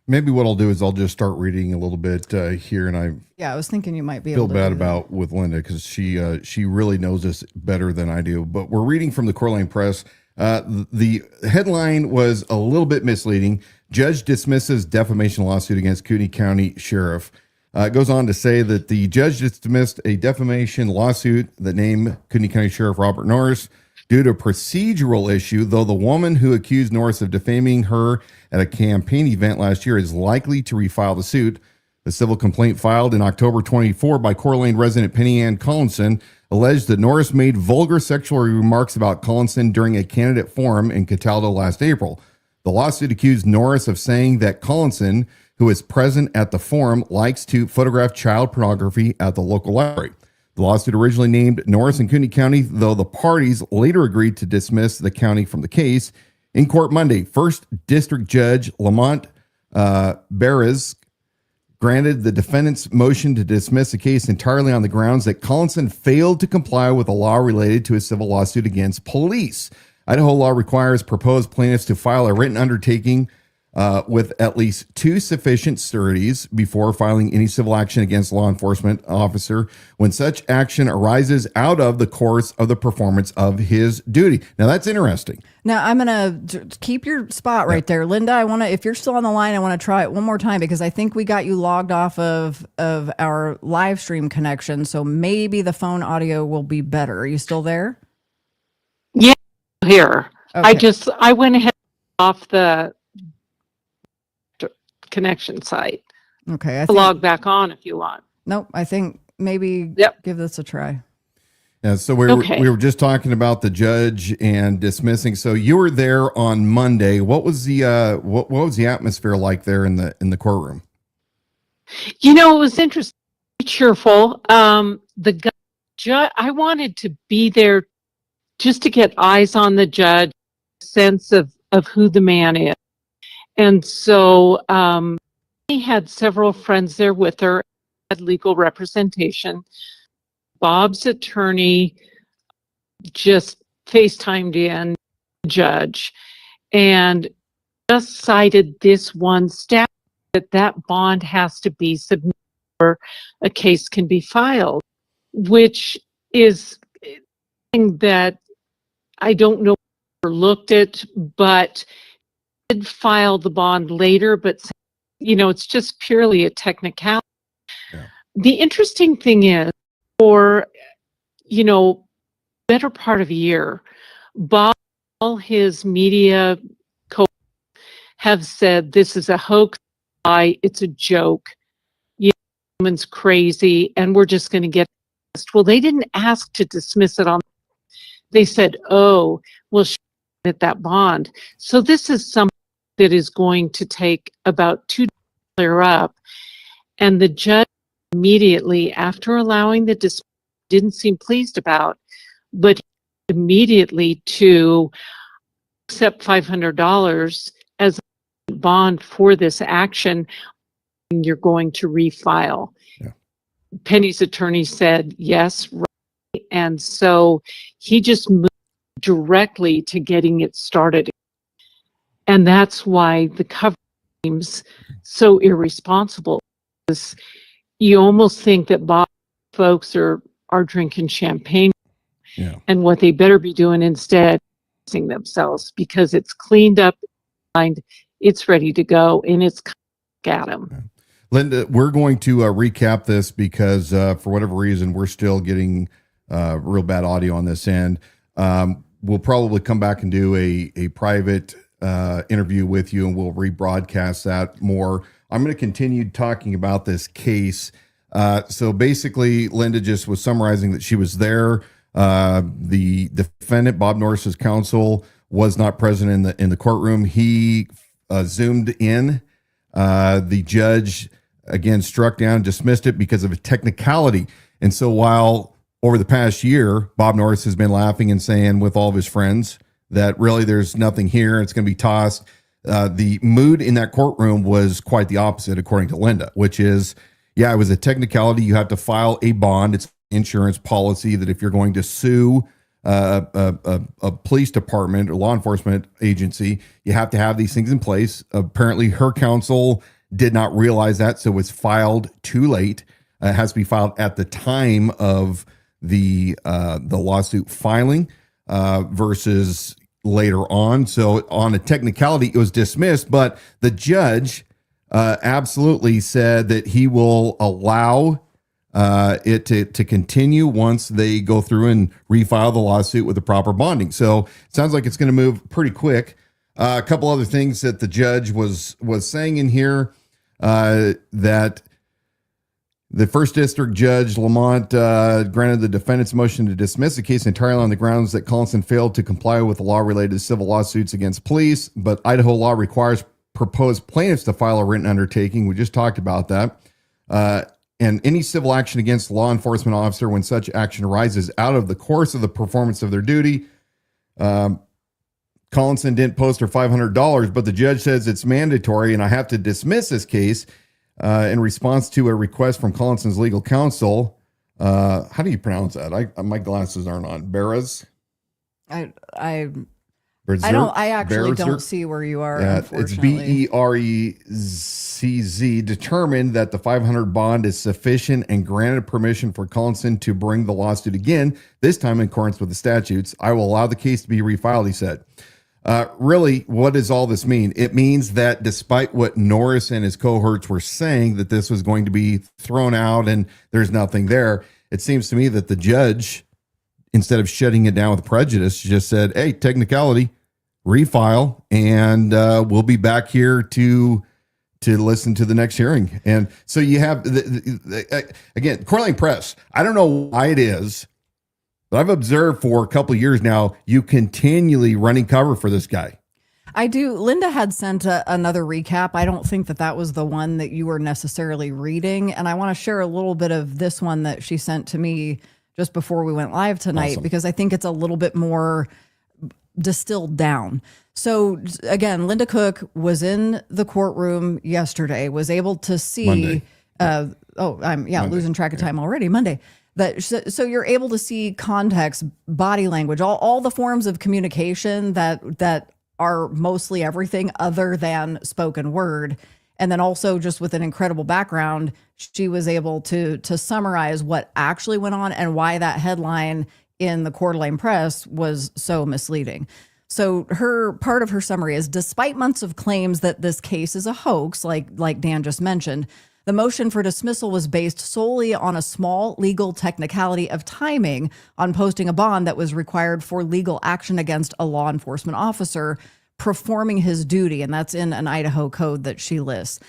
S1: Maybe what I'll do is I'll just start reading a little bit here. And
S2: I was thinking you might be
S1: feel
S2: able to
S1: bad
S2: do that.
S1: about with Linda because she really knows this better than I do. But we're reading from the Coeur d'Alene Press. The headline was a little bit misleading. Judge dismisses defamation lawsuit against Kootenai County Sheriff. It goes on to say that the judge dismissed a defamation lawsuit that named Kootenai County Sheriff Robert Norris due to a procedural issue, though the woman who accused Norris of defaming her at a campaign event last year is likely to refile the suit. The civil complaint filed in October 24 by Coeur d'Alene resident Penny Ann Collinson alleged that Norris made vulgar sexual remarks about Collinson during a candidate forum in Cataldo last April. The lawsuit accused Norris of saying that Collinson, who is present at the forum, likes to photograph child pornography at the local library. The lawsuit originally named Norris and Kootenai County, though the parties later agreed to dismiss the county from the case. In court Monday, 1st District Judge Lamont Beres granted the defendant's motion to dismiss the case entirely on the grounds that Collinson failed to comply with a law related to a civil lawsuit against police. Idaho law requires proposed plaintiffs to file a written undertaking with at least 2 sufficient sureties before filing any civil action against law enforcement officer when such action arises out of the course of the performance of his duty. Now that's interesting.
S2: Now I'm going to keep your spot right there. Linda, if you're still on the line, I want to try it one more time because I think we got you logged off of our live stream connection. So maybe the phone audio will be better. Are you still there?
S6: Yeah, here.
S2: Okay.
S6: I went ahead off the connection site.
S2: Okay.
S6: I'll log back on if you want.
S2: Nope. I think maybe give this a try.
S1: Yeah, so we were just talking about the judge and dismissing. So you were there on Monday. What was the what was the atmosphere like there in the courtroom?
S6: You know, it was interesting, cheerful. The judge, I wanted to be there just to get eyes on the judge, sense of who the man is. And so he had several friends there with her, had legal representation. Bob's attorney just FaceTimed in the judge and just cited this one statute that bond has to be submitted or a case can be filed, which is something that I don't know if I looked at, but did file the bond later, but you know, it's just purely a technicality. Yeah. The interesting thing is, for, you know, better part of a year, Bob, all his media have said this is a hoax, it's a joke, you know, woman's crazy, and we're just going to get dismissed. Well, they didn't ask to dismiss it on. They said, "Oh, we'll at that bond." So this is something that is going to take about 2 days to clear up, and the judge immediately after allowing the dismissal didn't seem pleased about, but immediately to accept $500 as a bond for this action. You're going to refile. Yeah. Penny's attorney said yes, right. And so he just moved directly to getting it started. And that's why the cover seems so irresponsible. Because, you almost think that Bob folks are drinking champagne,
S1: Yeah.
S6: and what they better be doing instead is themselves, because it's cleaned up, and it's ready to go, and it's at them.
S1: Linda, we're going to recap this because for whatever reason, we're still getting real bad audio on this end. We'll probably come back and do a private interview with you, and we'll rebroadcast that more. I'm going to continue talking about this case. So basically, Linda just was summarizing that she was there. The defendant, Bob Norris's counsel, was not present in the courtroom. He zoomed in. The judge, again, struck down, dismissed it because of a technicality. And so while over the past year, Bob Norris has been laughing and saying with all of his friends that really there's nothing here, it's going to be tossed, the mood in that courtroom was quite the opposite, according to Linda, which is, yeah, it was a technicality. You have to file a bond. It's insurance policy that if you're going to sue a police department or law enforcement agency, you have to have these things in place. Apparently, her counsel did not realize that, so it was filed too late. It has to be filed at the time of the lawsuit filing versus later on. So on a technicality, it was dismissed, but the judge absolutely said that he will allow it to continue once they go through and refile the lawsuit with the proper bonding. So it sounds like it's going to move pretty quick. A couple other things that the judge was saying in here, that the first district judge, Lamont, granted the defendant's motion to dismiss the case entirely on the grounds that Collinson failed to comply with the law related to civil lawsuits against police, but Idaho law requires proposed plaintiffs to file a written undertaking. We just talked about that. And any civil action against a law enforcement officer when such action arises out of the course of the performance of their duty. Collinson didn't post her $500, but the judge says it's mandatory and I have to dismiss this case in response to a request from Collinson's legal counsel. How do you pronounce that? My glasses aren't on. Beres?
S2: I actually don't see where you are.
S1: Yeah, it's BERECZ, determined that the 500 bond is sufficient and granted permission for Collinson to bring the lawsuit again, this time in accordance with the statutes. I will allow the case to be refiled, he said. Really, what does all this mean? It means that despite what Norris and his cohorts were saying, that this was going to be thrown out and there's nothing there, it seems to me that the judge, instead of shutting it down with prejudice, just said, hey, technicality, refile, and we'll be back here to listen to the next hearing. And so you have, again, Coeur d'Alene Press, I don't know why it is, but I've observed for a couple of years now, you continually running cover for this guy.
S2: I do. Linda had sent another recap. I don't think that was the one that you were necessarily reading. And I want to share a little bit of this one that she sent to me just before we went live tonight,
S1: Awesome.
S2: because I think it's a little bit more distilled down. So again, Linda Cook was in the courtroom yesterday, was able to see,
S1: Monday.
S2: I'm
S1: Monday.
S2: losing track of time already. Monday. So you're able to see context, body language, all the forms of communication that are mostly everything other than spoken word. And then also just with an incredible background, she was able to summarize what actually went on and why that headline in the Coeur d'Alene Press was so misleading. So part of her summary is, despite months of claims that this case is a hoax, like Dan just mentioned, the motion for dismissal was based solely on a small legal technicality of timing on posting a bond that was required for legal action against a law enforcement officer performing his duty. And that's in an Idaho code that she lists.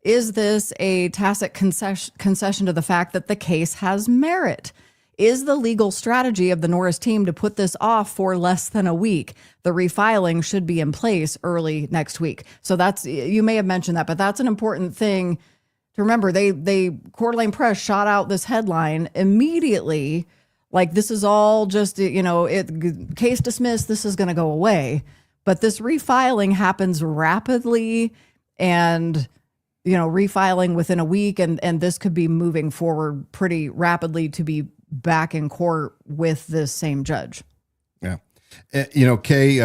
S2: Is this a tacit concession to the fact that the case has merit? Is the legal strategy of the Norris team to put this off for less than a week? The refiling should be in place early next week. So you may have mentioned that, but that's an important thing to remember. They Coeur d'Alene Press shot out this headline immediately, like this is all just, case dismissed, this is going to go away. But this refiling happens rapidly, and refiling within a week, and this could be moving forward pretty rapidly to be back in court with this same judge.
S1: Yeah. Kay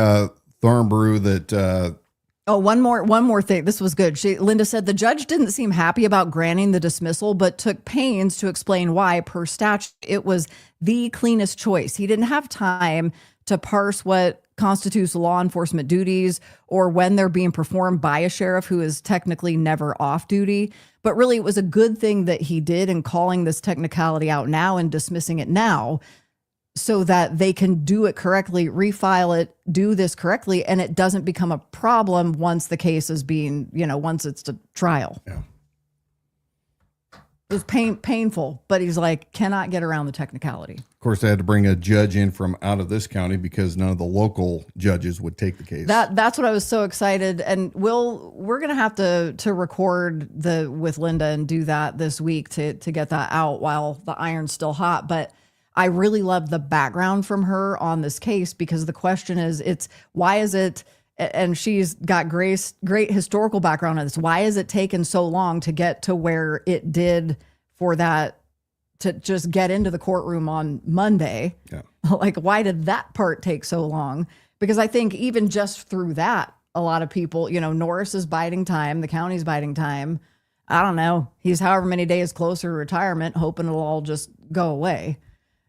S1: Thornbrew, that
S2: Oh, one more thing. This was good. Linda said the judge didn't seem happy about granting the dismissal, but took pains to explain why. Per statute, it was the cleanest choice. He didn't have time to parse what constitutes law enforcement duties or when they're being performed by a sheriff who is technically never off duty. But really, it was a good thing that he did in calling this technicality out now and dismissing it now, so that they can do it correctly, refile it, do this correctly, and it doesn't become a problem once the case is being, once it's to trial.
S1: Yeah.
S2: It was painful, but he's like, cannot get around the technicality.
S1: Of course, they had to bring a judge in from out of this county because none of the local judges would take the case.
S2: That's what I was so excited. And we're gonna have to record with Linda and do that this week to get that out while the iron's still hot. But I really love the background from her on this case, because the question is, why is it, and she's got great historical background on this, why is it taken so long to get to where it did for that, to just get into the courtroom on Monday?
S1: Yeah.
S2: Like, why did that part take so long? Because I think even just through that, a lot of people, Norris is biding time, the county's biding time. I don't know. He's however many days closer to retirement, hoping it'll all just go away.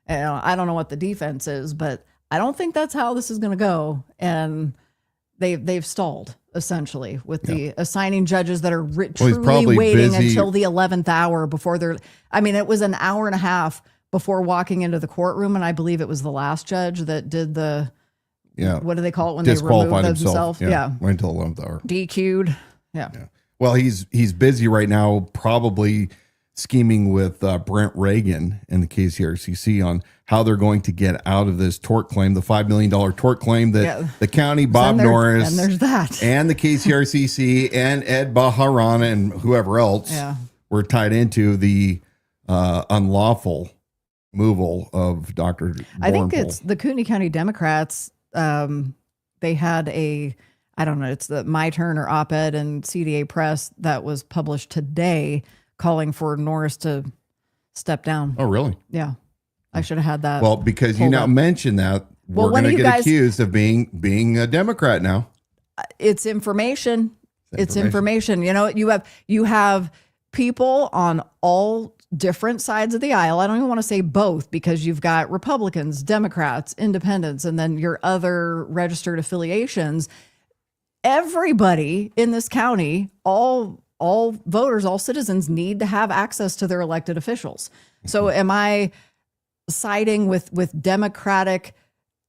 S2: I don't know what the defense is, but I don't think that's how this is going to go. And they've stalled essentially with the assigning judges that are truly waiting until the 11th hour before it was an hour and a half before walking into the courtroom. And I believe it was the last judge that did what do they call it when they remove themselves? Yeah.
S1: Wait until the 11th hour.
S2: DQ'd. Yeah.
S1: Well, he's busy right now, probably scheming with Brent Reagan and the KCRCC on how they're going to get out of this tort claim, the $5 million tort claim that the county, Bob Norris,
S2: and there's that,
S1: and the KCRCC and Ed Baharana and whoever else were tied into the unlawful removal of Dr.
S2: I think it's the Kootenai County Democrats. They had I don't know, it's the My Turn or op-ed in CDA Press that was published today, calling for Norris to step down.
S1: Oh, really?
S2: Yeah. I should have had that.
S1: Well, because you now mentioned that, we're going to get accused of being a Democrat now.
S2: It's information. It's information. You have people on all different sides of the aisle. I don't even want to say both, because you've got Republicans, Democrats, independents, and then your other registered affiliations. Everybody in this county, all voters, all citizens need to have access to their elected officials. So am I siding with Democratic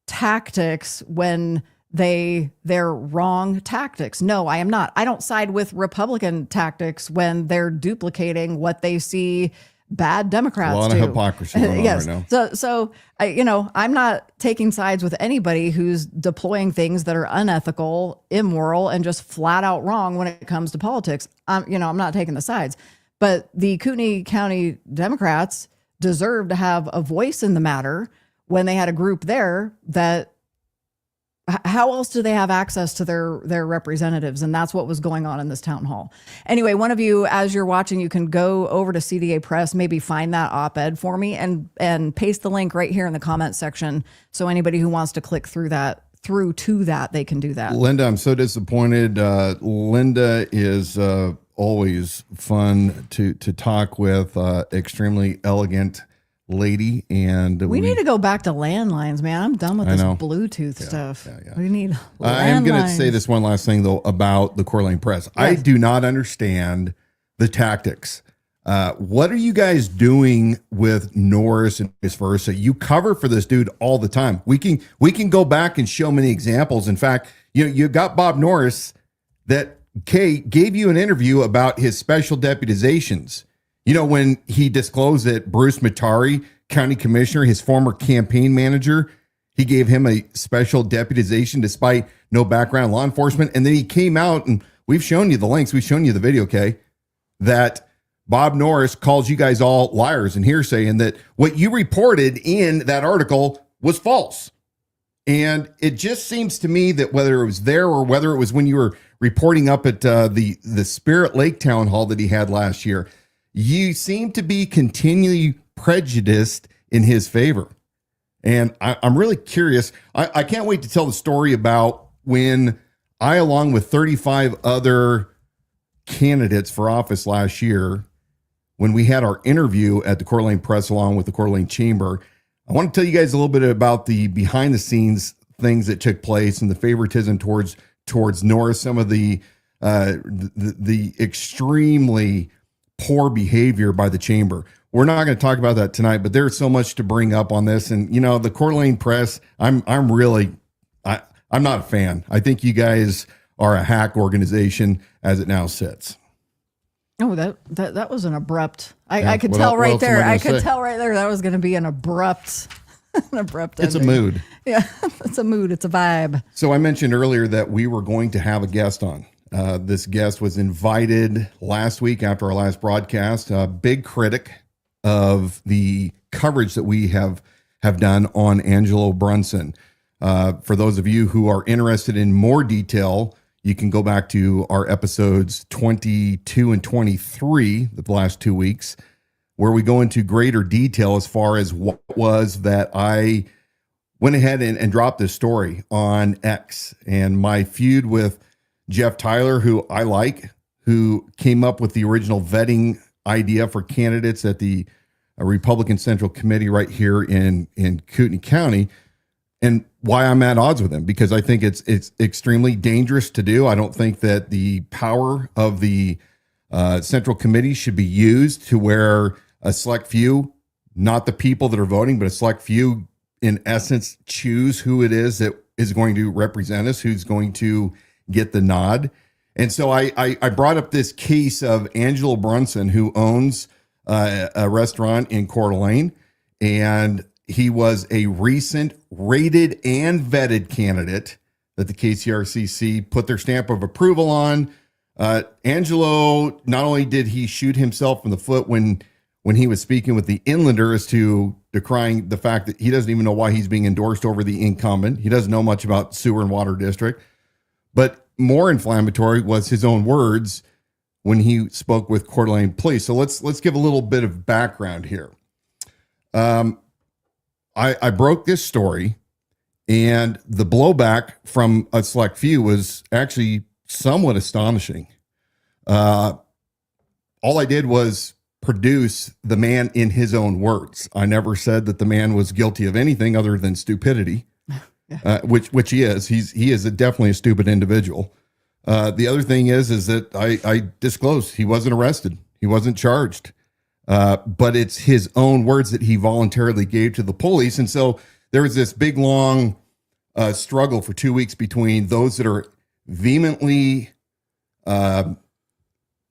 S2: tactics when they're wrong tactics? No, I am not. I don't side with Republican tactics when they're duplicating what they see bad Democrats do.
S1: A lot of hypocrisy going on right now.
S2: So I'm not taking sides with anybody who's deploying things that are unethical, immoral, and just flat out wrong when it comes to politics. I'm not taking the sides. But the Kootenai County Democrats deserve to have a voice in the matter when they had a group there that, how else do they have access to their representatives? And that's what was going on in this town hall. Anyway, one of you, as you're watching, you can go over to CDA Press, maybe find that op-ed for me and paste the link right here in the comment section. So anybody who wants to click through to that, they can do that.
S1: Linda, I'm so disappointed. Linda is always fun to talk with, extremely elegant lady, and
S2: we need to go back to landlines, man. I'm done with this Bluetooth stuff. We need
S1: I am going to say this one last thing though about the Coeur d'Alene Press. I do not understand the tactics. What are you guys doing with Norris and vice versa? You cover for this dude all the time. We can go back and show many examples. In fact, you got Bob Norris that gave you an interview about his special deputizations. When he disclosed that Bruce Matari, county commissioner, his former campaign manager, he gave him a special deputization despite no background in law enforcement. And then he came out, and we've shown you the links. We've shown you the video, that Bob Norris calls you guys all liars and hearsay, and that what you reported in that article was false. And it just seems to me that whether it was there or whether it was when you were reporting up at the Spirit Lake town hall that he had last year, you seem to be continually prejudiced in his favor. And I'm really curious. I can't wait to tell the story about when I, along with 35 other candidates for office last year, when we had our interview at the Coeur d'Alene Press along with the Coeur d'Alene Chamber, I want to tell you guys a little bit about the behind the scenes things that took place and the favoritism towards Norris, some of the extremely poor behavior by the chamber. We're not going to talk about that tonight, but there's so much to bring up on this. And you know, the Coeur d'Alene Press, I'm not a fan. I think you guys are a hack organization as it now sits.
S2: Oh, that was an abrupt. I could tell right there. I could tell right there that was going to be an abrupt,
S1: It's a mood.
S2: Yeah, it's a mood. It's a vibe.
S1: So I mentioned earlier that we were going to have a guest on. This guest was invited last week after our last broadcast. A big critic of the coverage that we have done on Angelo Brunson. For those of you who are interested in more detail, you can go back to our episodes 22 and 23, the last 2 weeks, where we go into greater detail as far as what was that I went ahead and dropped this story on X and my feud with Jeff Tyler, who I like, who came up with the original vetting idea for candidates at the Republican Central Committee right here in Kootenai County, and why I'm at odds with him, because I think it's extremely dangerous to do. I don't think that the power of the Central Committee should be used to where a select few, not the people that are voting, but a select few, in essence, choose who it is that is going to represent us, who's going to get the nod. And so I brought up this case of Angelo Brunson, who owns a restaurant in Coeur d'Alene, and he was a recent rated and vetted candidate that the KCRCC put their stamp of approval on. Angelo, not only did he shoot himself in the foot when he was speaking with the Inlander as to decrying the fact that he doesn't even know why he's being endorsed over the incumbent. He doesn't know much about sewer and water district. But more inflammatory was his own words when he spoke with Coeur d'Alene Police. So let's give a little bit of background here. I broke this story, and the blowback from a select few was actually somewhat astonishing. All I did was produce the man in his own words. I never said that the man was guilty of anything other than stupidity, which he is. He is definitely a stupid individual. The other thing is that I disclosed he wasn't arrested. He wasn't charged. But it's his own words that he voluntarily gave to the police. And so there was this big, long struggle for 2 weeks between those that are vehemently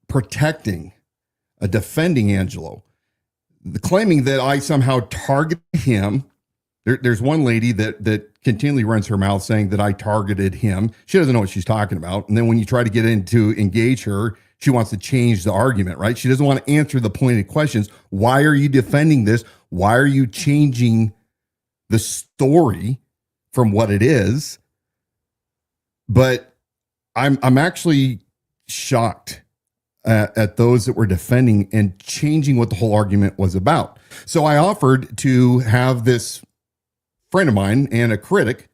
S1: protecting, defending Angelo, claiming that I somehow targeted him. There's one lady that continually runs her mouth saying that I targeted him. She doesn't know what she's talking about. And then when you try to get in to engage her, she wants to change the argument, right? She doesn't want to answer the pointed questions. Why are you defending this? Why are you changing the story from what it is? But I'm actually shocked at those that were defending and changing what the whole argument was about. So I offered to have this friend of mine and a critic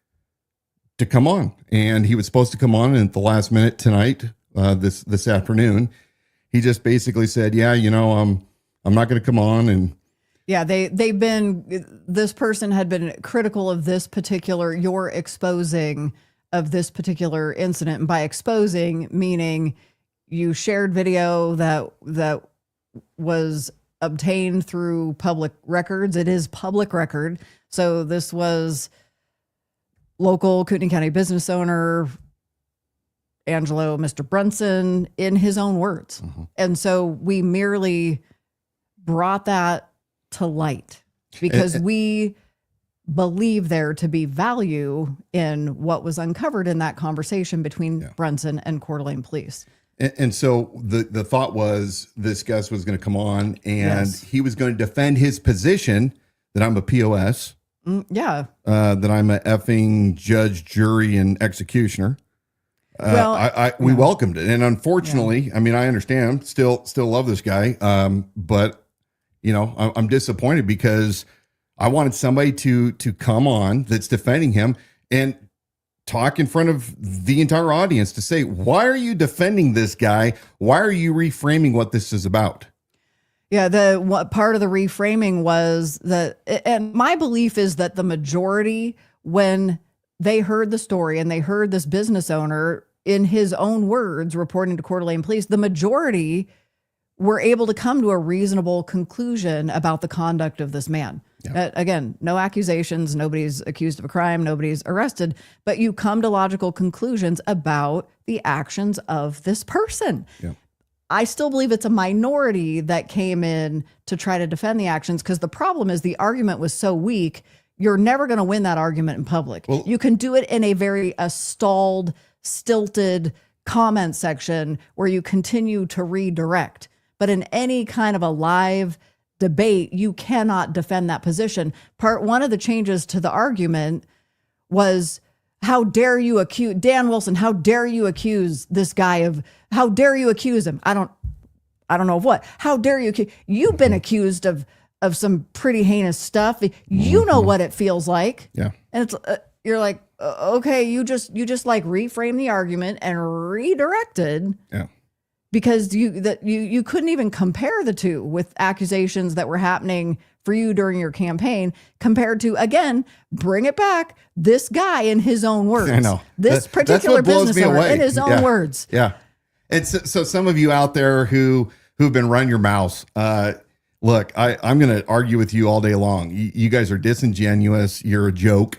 S1: to come on, and he was supposed to come on at the last minute tonight. This afternoon, he just basically said, "Yeah, I'm not going to come on." And
S2: yeah, this person had been critical of your exposing of this particular incident, and by exposing meaning you shared video that was obtained through public records. It is public record, so this was local Kootenai County business owner Angelo, Mr. Brunson, in his own words. Mm-hmm. And so we merely brought that to light because we believe there to be value in what was uncovered in that conversation between Brunson and Coeur d'Alene Police.
S1: And so the thought was this guest was going to come on and he was going to defend his position that I'm a POS. That I'm a effing judge, jury, and executioner. We welcomed it, and unfortunately, I mean, I understand. Still love this guy, but I'm disappointed because I wanted somebody to come on that's defending him, and talk in front of the entire audience to say, why are you defending this guy? Why are you reframing what this is about?
S2: Yeah, what part of the reframing was that, and my belief is that the majority, when they heard the story and they heard this business owner in his own words reporting to Coeur d'Alene Police, the majority were able to come to a reasonable conclusion about the conduct of this man. Yeah. Again, no accusations, nobody's accused of a crime, nobody's arrested, but you come to logical conclusions about the actions of this person. Yeah. I still believe it's a minority that came in to try to defend the actions, because the problem is the argument was so weak, you're never going to win that argument in public. Well, you can do it in a very stalled, stilted comment section where you continue to redirect. But in any kind of a live debate, you cannot defend that position. Part one of the changes to the argument was, how dare you accuse Dan Wilson? How dare you accuse this guy of, how dare you accuse him? I don't know of what. How dare you? You've been accused of some pretty heinous stuff. You know what it feels like. Yeah. And it's, you're like, okay, you just like reframe the argument and redirected. Yeah. Because you couldn't even compare the two with accusations that were happening for you during your campaign compared to, again, bring it back, this guy in his own words. I know. This particular business owner in his own words.
S1: Yeah. And so some of you out there who've been running your mouths, look, I'm going to argue with you all day long. You guys are disingenuous. You're a joke.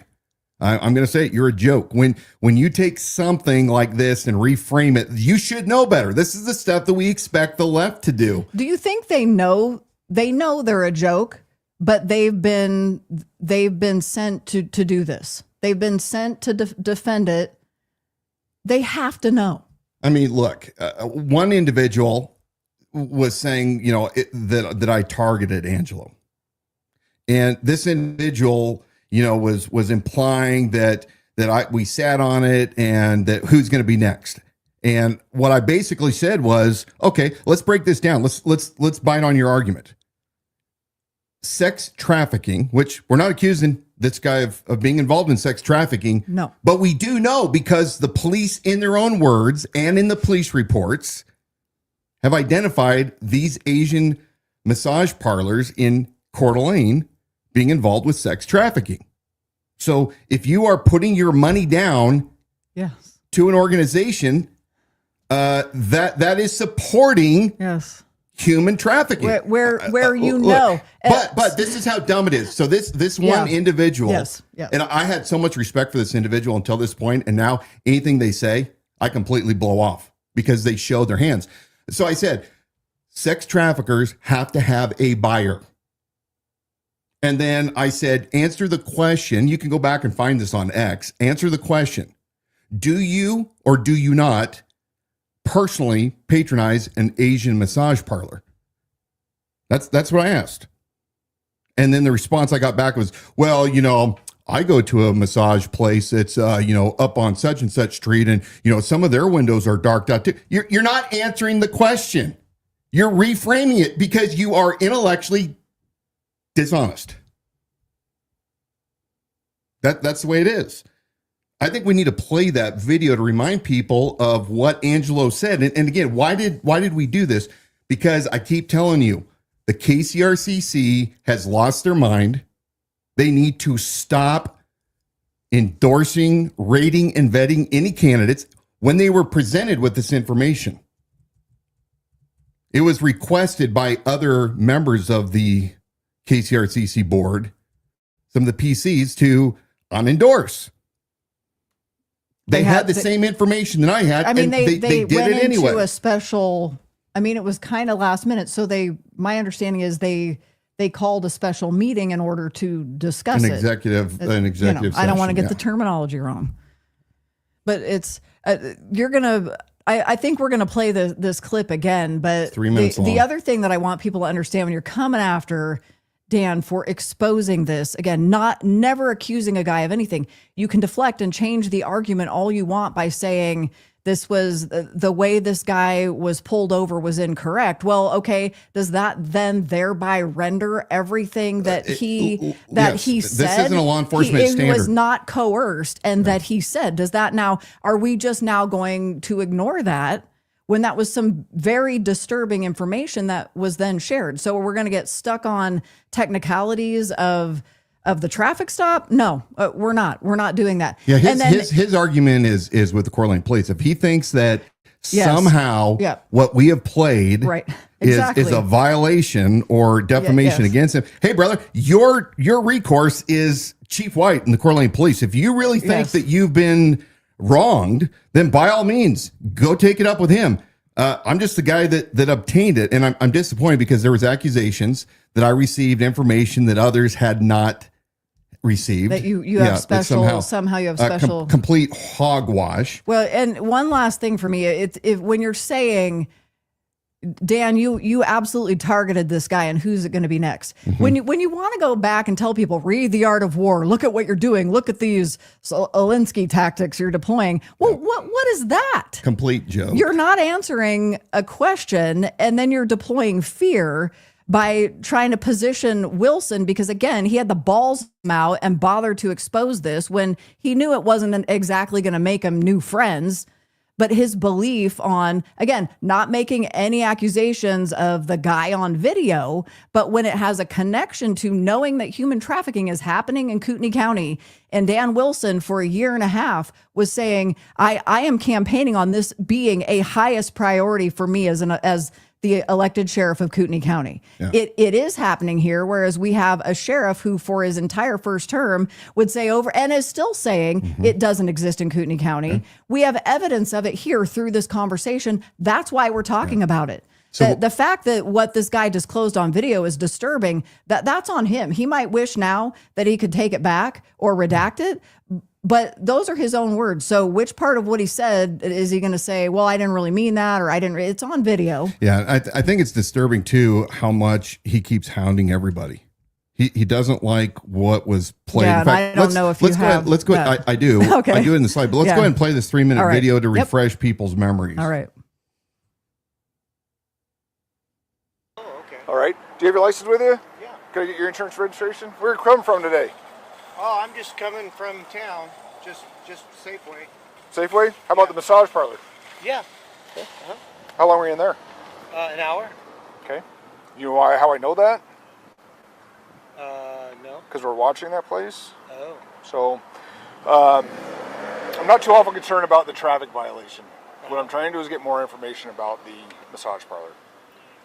S1: I'm going to say it, you're a joke. When you take something like this and reframe it, you should know better. This is the stuff that we expect the left to do.
S2: Do you think they know they're a joke, but they've been sent to do this? They've been sent to defend it. They have to know.
S1: I mean, look, one individual was saying, that I targeted Angelo. And this individual, was implying that we sat on it and that who's going to be next. And what I basically said was, okay, let's break this down. Let's bite on your argument. Sex trafficking, which we're not accusing this guy of being involved in sex trafficking.
S2: No.
S1: But we do know, because the police, in their own words and in the police reports, have identified these Asian massage parlors in Coeur d'Alene being involved with sex trafficking. So if you are putting your money down to an organization that is supporting human trafficking,
S2: where
S1: but this is how dumb it is. So this one individual, and I had so much respect for this individual until this point, and now anything they say, I completely blow off because they show their hands. So I said, sex traffickers have to have a buyer. And then I said, answer the question. You can go back and find this on X. Answer the question. Do you or do you not personally patronize an Asian massage parlor? That's what I asked. And then the response I got back was, well, I go to a massage place that's, up on such and such street. And, some of their windows are darked out too. You're not answering the question. You're reframing it because you are intellectually dishonest. That's the way it is. I think we need to play that video to remind people of what Angelo said. And again, why did we do this? Because I keep telling you, the KCRCC has lost their mind. They need to stop endorsing, rating, and vetting any candidates when they were presented with this information. It was requested by other members of the KCRCC board, some of the PCs, to unendorse. They had the same information that I had.
S2: I mean,
S1: and they did
S2: went
S1: it anyway.
S2: Into a special. I mean, it was kind of last minute. So my understanding is they called a special meeting in order to discuss
S1: an executive session.
S2: I don't want to get the terminology wrong, but it's I think we're gonna play this clip again. But
S1: it's 3 minutes long.
S2: The other thing that I want people to understand when you're coming after Dan for exposing this, again, never accusing a guy of anything. You can deflect and change the argument all you want by saying this was the way this guy was pulled over was incorrect. Well, okay, does that then thereby render everything that he
S1: yes.
S2: he said?
S1: This isn't a law enforcement
S2: he
S1: standard.
S2: was not coerced, and that he said, does that now, are we just now going to ignore that when that was some very disturbing information that was then shared? So we're going to get stuck on technicalities of the traffic stop? No, we're not. We're not doing that.
S1: Yeah,
S2: and then,
S1: his argument is with the Coeur Police. If he thinks that
S2: Yes.
S1: somehow
S2: Yeah.
S1: what we have played
S2: Right. Exactly.
S1: is a violation or defamation
S2: yes.
S1: against him, hey, brother, your recourse is Chief White and the Coeur Police. If you really think
S2: Yes.
S1: that you've been wronged, then by all means, go take it up with him. I'm just the guy that obtained it, and I'm disappointed because there was accusations that I received information that others had not received.
S2: that you have
S1: that
S2: special, somehow you have special.
S1: complete hogwash.
S2: Well, and one last thing for me, if when you're saying, Dan, you absolutely targeted this guy, and who's it going to be next?
S1: Mm-hmm.
S2: When you want to go back and tell people, read The Art of War, look at what you're doing, look at these Alinsky tactics you're deploying. Well, what is that?
S1: Complete joke.
S2: You're not answering a question, and then you're deploying fear by trying to position Wilson, because again, he had the balls out and bothered to expose this when he knew it wasn't exactly going to make him new friends. But his belief on, again, not making any accusations of the guy on video, but when it has a connection to knowing that human trafficking is happening in Kootenai County. And Dan Wilson, for a year and a half, was saying, I am campaigning on this being a highest priority for me as the elected sheriff of Kootenai County. Yeah. It is happening here, whereas we have a sheriff who for his entire first term would say over, and is still saying it doesn't exist in Kootenai County. We have evidence of it here through this conversation. That's why we're talking about it. So the fact that what this guy disclosed on video is disturbing, that's on him. He might wish now that he could take it back or redact it, but those are his own words. So which part of what he said is he going to say, well, I didn't really mean that, or I didn't, it's on video.
S1: Yeah. I think it's disturbing too, how much he keeps hounding everybody. He doesn't like what was played.
S2: Yeah,
S1: in fact,
S2: I don't know if you have.
S1: Let's go. I do.
S2: Okay.
S1: I do it in the slide, but let's go ahead and play this 3-minute
S2: right.
S1: video to refresh people's memories.
S2: All right.
S7: All right. Do you have your license with you? Yeah. Can I get your insurance registration? Where are you coming from today?
S8: Oh, I'm just coming from town. Just Safeway.
S7: Safeway? How about the massage parlor?
S8: Yeah.
S7: Okay. How long were you in there?
S8: An hour.
S7: Okay. You know how I know that?
S8: No.
S7: Because we're watching that place.
S8: Oh.
S7: So, I'm not too awful concerned about the traffic violation. What I'm trying to do is get more information about the massage parlor.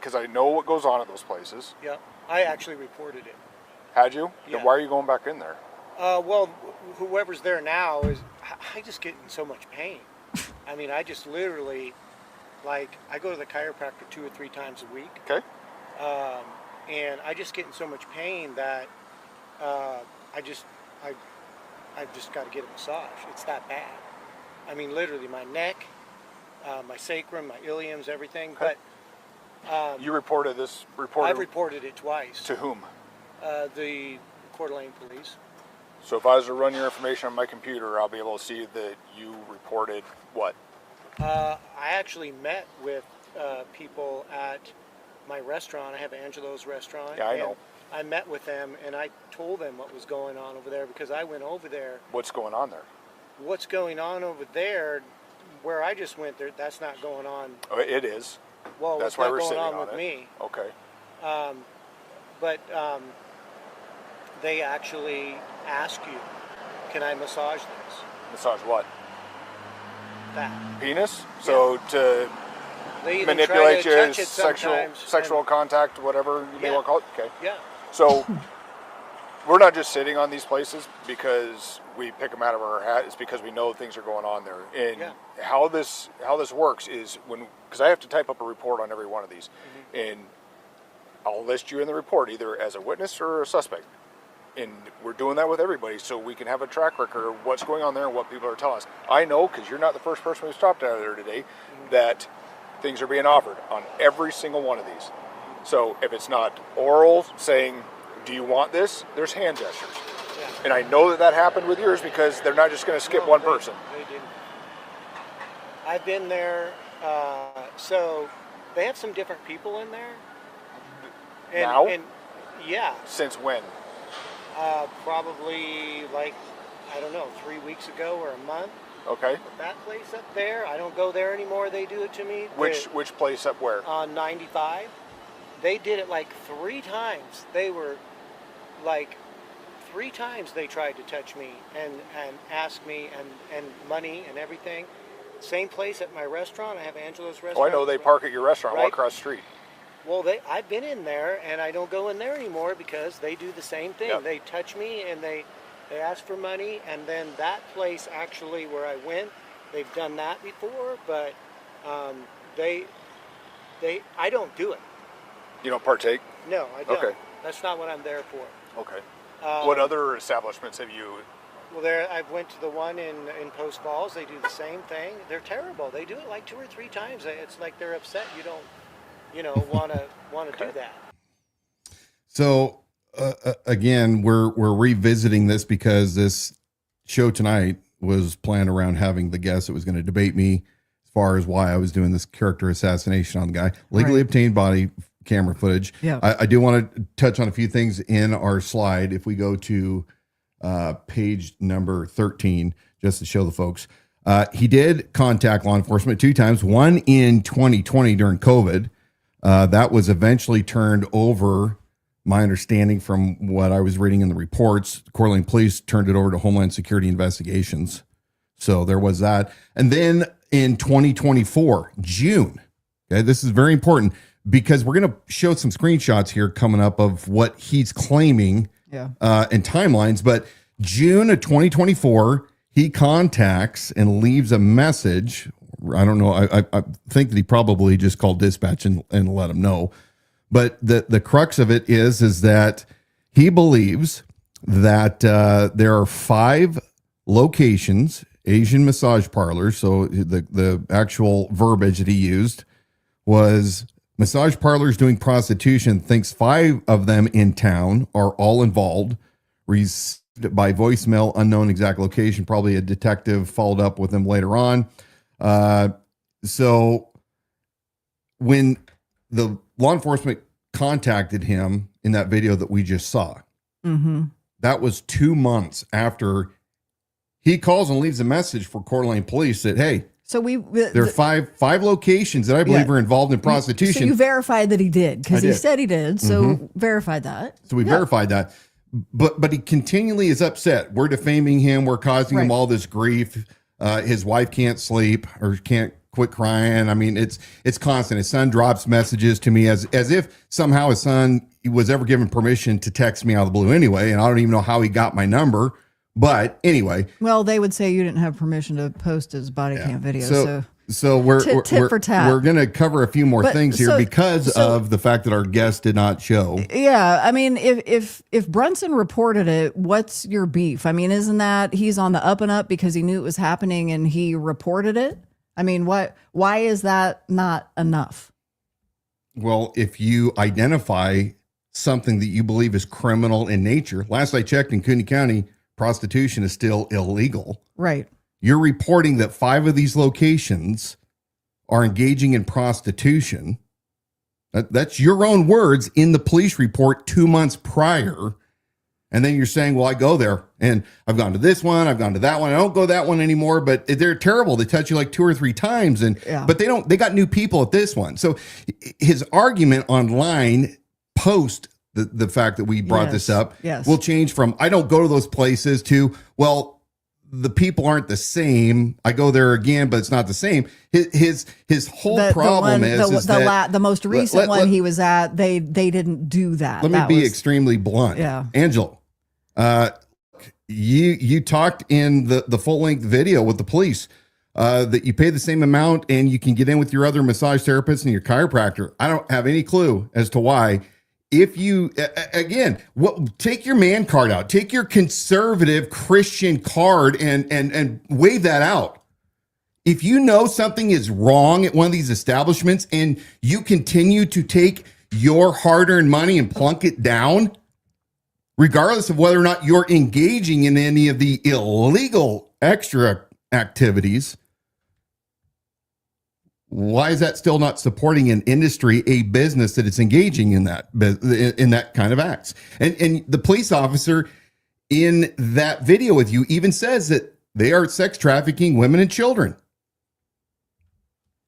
S7: Because I know what goes on at those places.
S8: Yeah. I actually reported it.
S7: Had you?
S8: Yeah.
S7: Then why are you going back in there?
S8: Well, whoever's there now I just get in so much pain. I mean, I just literally, like, I go to the chiropractor 2 or 3 times a week.
S7: Okay.
S8: And I just get in so much pain that I've just got to get a massage. It's that bad. I mean, literally, my neck, my sacrum, my iliums, everything.
S7: Okay.
S8: But
S7: you reported this?
S8: I've reported it twice.
S7: To whom?
S8: The Coeur d'Alene Police.
S7: So if I was to run your information on my computer, I'll be able to see that you reported what?
S8: I actually met with people at my restaurant. I have Angelo's restaurant.
S7: Yeah, I know.
S8: I met with them and I told them what was going on over there because I went over there.
S7: What's going on there?
S8: What's going on over there, where I just went there, that's not going on.
S7: Oh, it is.
S8: Well,
S7: that's
S8: it's
S7: why
S8: not
S7: we're
S8: going
S7: sitting
S8: on
S7: on
S8: with
S7: it.
S8: me.
S7: Okay.
S8: But they actually ask you, can I massage this?
S7: Massage what?
S8: That.
S7: Penis? So to
S8: They even
S7: manipulate
S8: try to
S7: you,
S8: touch it
S7: sexual
S8: and,
S7: contact, whatever you may
S8: Yeah.
S7: want to call it? Okay.
S8: Yeah.
S7: So we're not just sitting on these places because we pick them out of our hat. It's because we know things are going on there. And
S8: Yeah.
S7: how this works is because I have to type up a report on every one of these. And I'll list you in the report either as a witness or a suspect. And we're doing that with everybody so we can have a track record of what's going on there and what people are telling us. I know, because you're not the first person who stopped out of there today, that things are being offered on every single one of these. So if it's not oral, saying, do you want this? There's hand gestures.
S8: Yeah.
S7: And I know that happened with yours because they're not just going to skip one person.
S8: They didn't. I've been there. So they have some different people in there.
S7: Now?
S8: And yeah.
S7: Since when?
S8: Probably like, I don't know, 3 weeks ago or a month.
S7: Okay.
S8: But that place up there, I don't go there anymore. They do it to me.
S7: Which place up where?
S8: On 95. They did it like 3 times. They were like 3 times they tried to touch me and ask me and money and everything. Same place at my restaurant. I have Angela's restaurant.
S7: Oh, I know they park at your restaurant
S8: Right.
S7: right across the street.
S8: Well, I've been in there and I don't go in there anymore because they do the same thing.
S7: Yeah.
S8: They touch me and they ask for money, and then that place actually where I went, they've done that before, but I don't do it.
S7: You don't partake?
S8: No, I don't.
S7: Okay.
S8: That's not what I'm there for.
S7: Okay. What other establishments have you?
S8: Well, I went to the one in Post Falls. They do the same thing. They're terrible. They do it like 2 or 3 times. It's like they're upset you don't, want to do that.
S1: So again, we're revisiting this because this show tonight was planned around having the guest that was going to debate me as far as why I was doing this character assassination on the guy. Legally obtained body camera footage.
S2: Yeah.
S1: I do want to touch on a few things in our slide. If we go to page number 13, just to show the folks, he did contact law enforcement 2 times, one in 2020 during COVID. That was eventually turned over. My understanding from what I was reading in the reports, Coeur d'Alene Police turned it over to Homeland Security Investigations. So there was that. And then in 2024, June, okay, this is very important because we're going to show some screenshots here coming up of what he's claiming and timelines. But June of 2024, he contacts and leaves a message. I don't know. I think that he probably just called dispatch and let him know. But the crux of it is that he believes that there are 5 locations, Asian massage parlors. So the actual verbiage that he used was massage parlors doing prostitution, thinks 5 of them in town are all involved, received by voicemail, unknown exact location, probably a detective followed up with him later on. So when the law enforcement contacted him in that video that we just saw, that was 2 months after he calls and leaves a message for Coeur d'Alene Police that, hey,
S2: so
S1: there are five locations that I believe are involved in prostitution.
S2: So you verified that he did because he said he did. So verified that.
S1: So we verified that. But he continually is upset. We're defaming him. We're causing him all this grief. His wife can't sleep or can't quit crying. I mean, it's constant. His son drops messages to me as if somehow his son was ever given permission to text me out of the blue anyway. And I don't even know how he got my number. But anyway.
S2: Well, they would say you didn't have permission to post his body cam video.
S1: So we're
S2: tit for tat.
S1: We're going to cover a few more things here because of the fact that our guest did not show.
S2: Yeah, I mean, if Brunson reported it, what's your beef? I mean, isn't that he's on the up and up because he knew it was happening and he reported it? I mean, why is that not enough?
S1: Well, if you identify something that you believe is criminal in nature, last I checked in Kootenai County, prostitution is still illegal.
S2: Right.
S1: You're reporting that 5 of these locations are engaging in prostitution. That's your own words in the police report 2 months prior. And then you're saying, well, I go there and I've gone to this one. I've gone to that one. I don't go to that one anymore, but they're terrible. They touch you like 2 or 3 times. But they got new people at this one. So his argument online post the fact that we brought this up will change from, I don't go to those places to, well, the people aren't the same. I go there again, but it's not the same. His whole problem is that
S2: the most recent one he was at, they didn't do that.
S1: Let me be extremely blunt.
S2: Yeah.
S1: Angela, you talked in the full length video with the police that you pay the same amount and you can get in with your other massage therapist and your chiropractor. I don't have any clue as to why. If you, again, take your man card out, take your conservative Christian card and wave that out. If you know something is wrong at one of these establishments and you continue to take your hard-earned money and plunk it down, regardless of whether or not you're engaging in any of the illegal extra activities, why is that still not supporting an industry, a business that is engaging in that kind of acts? And the police officer in that video with you even says that they are sex trafficking women and children.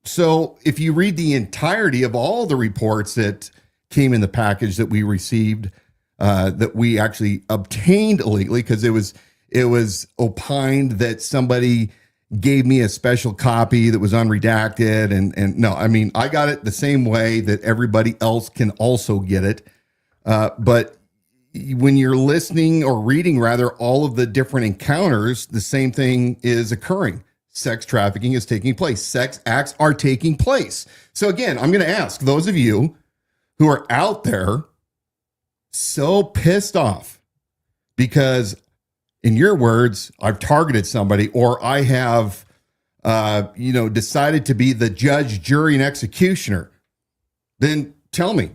S1: So if you read the entirety of all the reports that came in the package that we received, that we actually obtained illegally, because it was opined that somebody gave me a special copy that was unredacted. And no, I mean, I got it the same way that everybody else can also get it. But when you're listening or reading rather all of the different encounters, the same thing is occurring. Sex trafficking is taking place. Sex acts are taking place. So again, I'm going to ask those of you who are out there so pissed off because, in your words, I've targeted somebody, or I have, decided to be the judge, jury, and executioner, then tell me.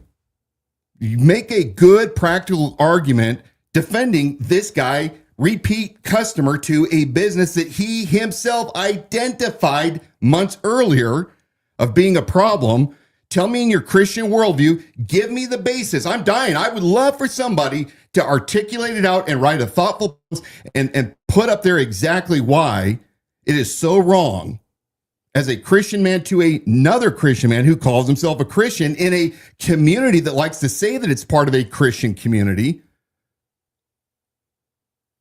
S1: You make a good practical argument defending this guy, repeat customer to a business that he himself identified months earlier of being a problem. Tell me in your Christian worldview, give me the basis. I'm dying. I would love for somebody to articulate it out and write a thoughtful post and put up there exactly why it is so wrong as a Christian man to another Christian man who calls himself a Christian in a community that likes to say that it's part of a Christian community,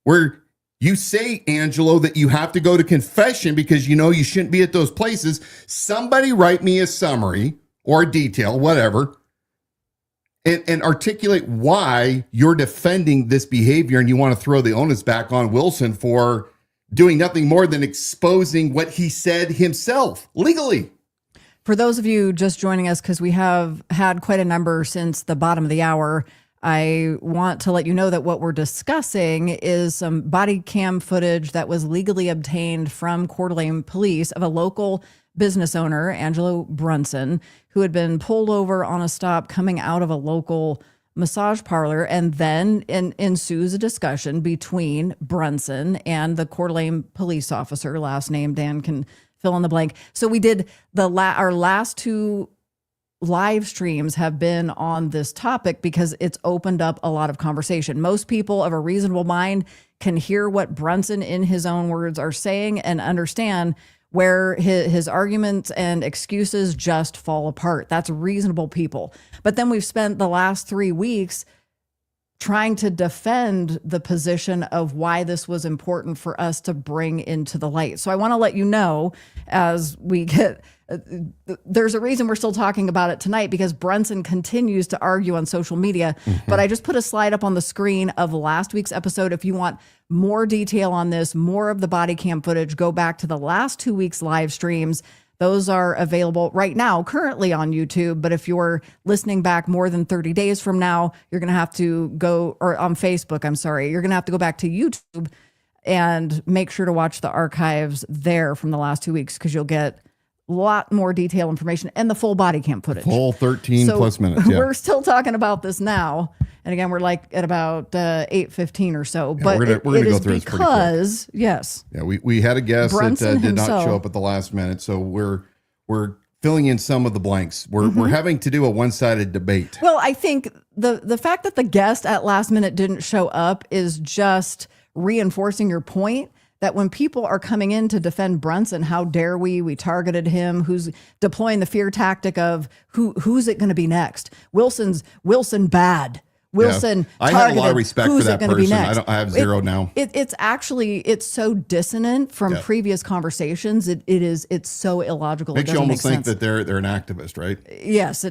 S1: where you say, Angelo, that you have to go to confession because you know you shouldn't be at those places. Somebody write me a summary or a detail, whatever, and articulate why you're defending this behavior and you want to throw the onus back on Wilson for doing nothing more than exposing what he said himself legally.
S2: For those of you just joining us, because we have had quite a number since the bottom of the hour, I want to let you know that what we're discussing is some body cam footage that was legally obtained from Kootenai Police of a local business owner, Angelo Brunson, who had been pulled over on a stop coming out of a local massage parlor, and then ensues a discussion between Brunson and the Coeur d'Alene police officer, last name Dan can fill in the blank. So we did our last two live streams have been on this topic because it's opened up a lot of conversation. Most people of a reasonable mind can hear what Brunson, in his own words, are saying and understand where his arguments and excuses just fall apart. That's reasonable people. But then we've spent the last 3 weeks trying to defend the position of why this was important for us to bring into the light. So I want to let you know, as we get, there's a reason we're still talking about it tonight, because Brunson continues to argue on social media. But I just put a slide up on the screen of last week's episode. If you want more detail on this, more of the body cam footage, go back to the last 2 weeks live streams. Those are available right now, currently on YouTube. But if you're listening back more than 30 days from now, you're going to have to go, or on Facebook, I'm sorry, you're going to have to go back to YouTube and make sure to watch the archives there from the last 2 weeks, because you'll get a lot more detailed information and the full body cam footage.
S1: Full 13 plus minutes. Yeah.
S2: We're still talking about this now. And again, we're like at about 8:15 or so.
S1: Yeah,
S2: but
S1: we're gonna go through this pretty
S2: because, yes.
S1: Yeah, we had a guest
S2: Brunson
S1: that did not
S2: himself
S1: show up at the last minute. So we're filling in some of the blanks. We're having to do a one-sided debate.
S2: Well, I think the fact that the guest at last minute didn't show up is just reinforcing your point that when people are coming in to defend Brunson, how dare we targeted him, who's deploying the fear tactic of who's it going to be next? Wilson bad. Wilson
S1: I
S2: targeted.
S1: have a lot of respect
S2: Who's
S1: for that
S2: it gonna be
S1: person.
S2: next?
S1: I have zero now.
S2: It's so dissonant from previous conversations. It's so illogical.
S1: Makes
S2: it
S1: you
S2: doesn't
S1: almost
S2: make
S1: think
S2: sense.
S1: that they're an activist, right?
S2: Yes,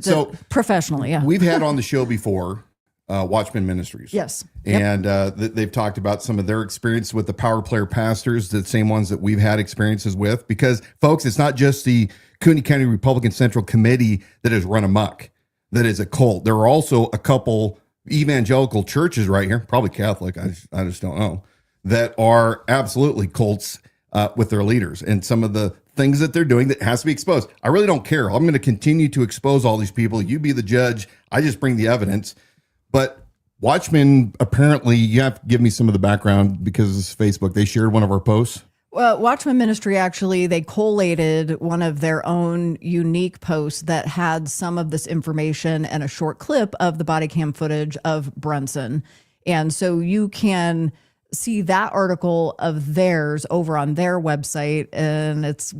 S2: professionally. Yeah,
S1: We've had on the show before Watchman Ministries.
S2: Yes,
S1: and they've talked about some of their experience with the power player pastors, the same ones that we've had experiences with. Because, folks, it's not just the Kootenai County Republican Central Committee that has run amok, that is a cult. There are also a couple evangelical churches right here, probably Catholic, I just don't know, that are absolutely cults with their leaders and some of the things that they're doing that has to be exposed. I really don't care. I'm going to continue to expose all these people. You be the judge. I just bring the evidence. But Watchmen, apparently, you have to give me some of the background because it's Facebook. They shared one of our posts.
S2: Well, Watchman Ministry actually, they collated one of their own unique posts that had some of this information and a short clip of the body cam footage of Brunson. And so you can see that article of theirs over on their website, and it's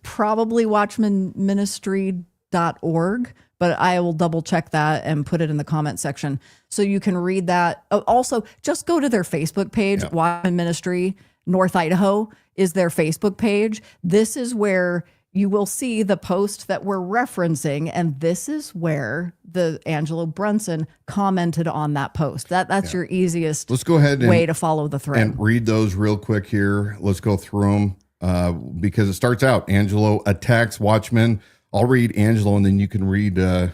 S2: probably watchmanministry.org, but I will double check that and put it in the comment section so you can read that. Oh, also, just go to their Facebook page.
S1: Yeah.
S2: Watchman Ministry North Idaho is their Facebook page. This is where you will see the post that we're referencing, and this is where the Angelo Brunson commented on that post. That's your easiest
S1: Let's go ahead
S2: way to follow the thread.
S1: and read those real quick here. Let's go through them because it starts out, Angelo attacks Watchman. I'll read Angelo, and then you can read the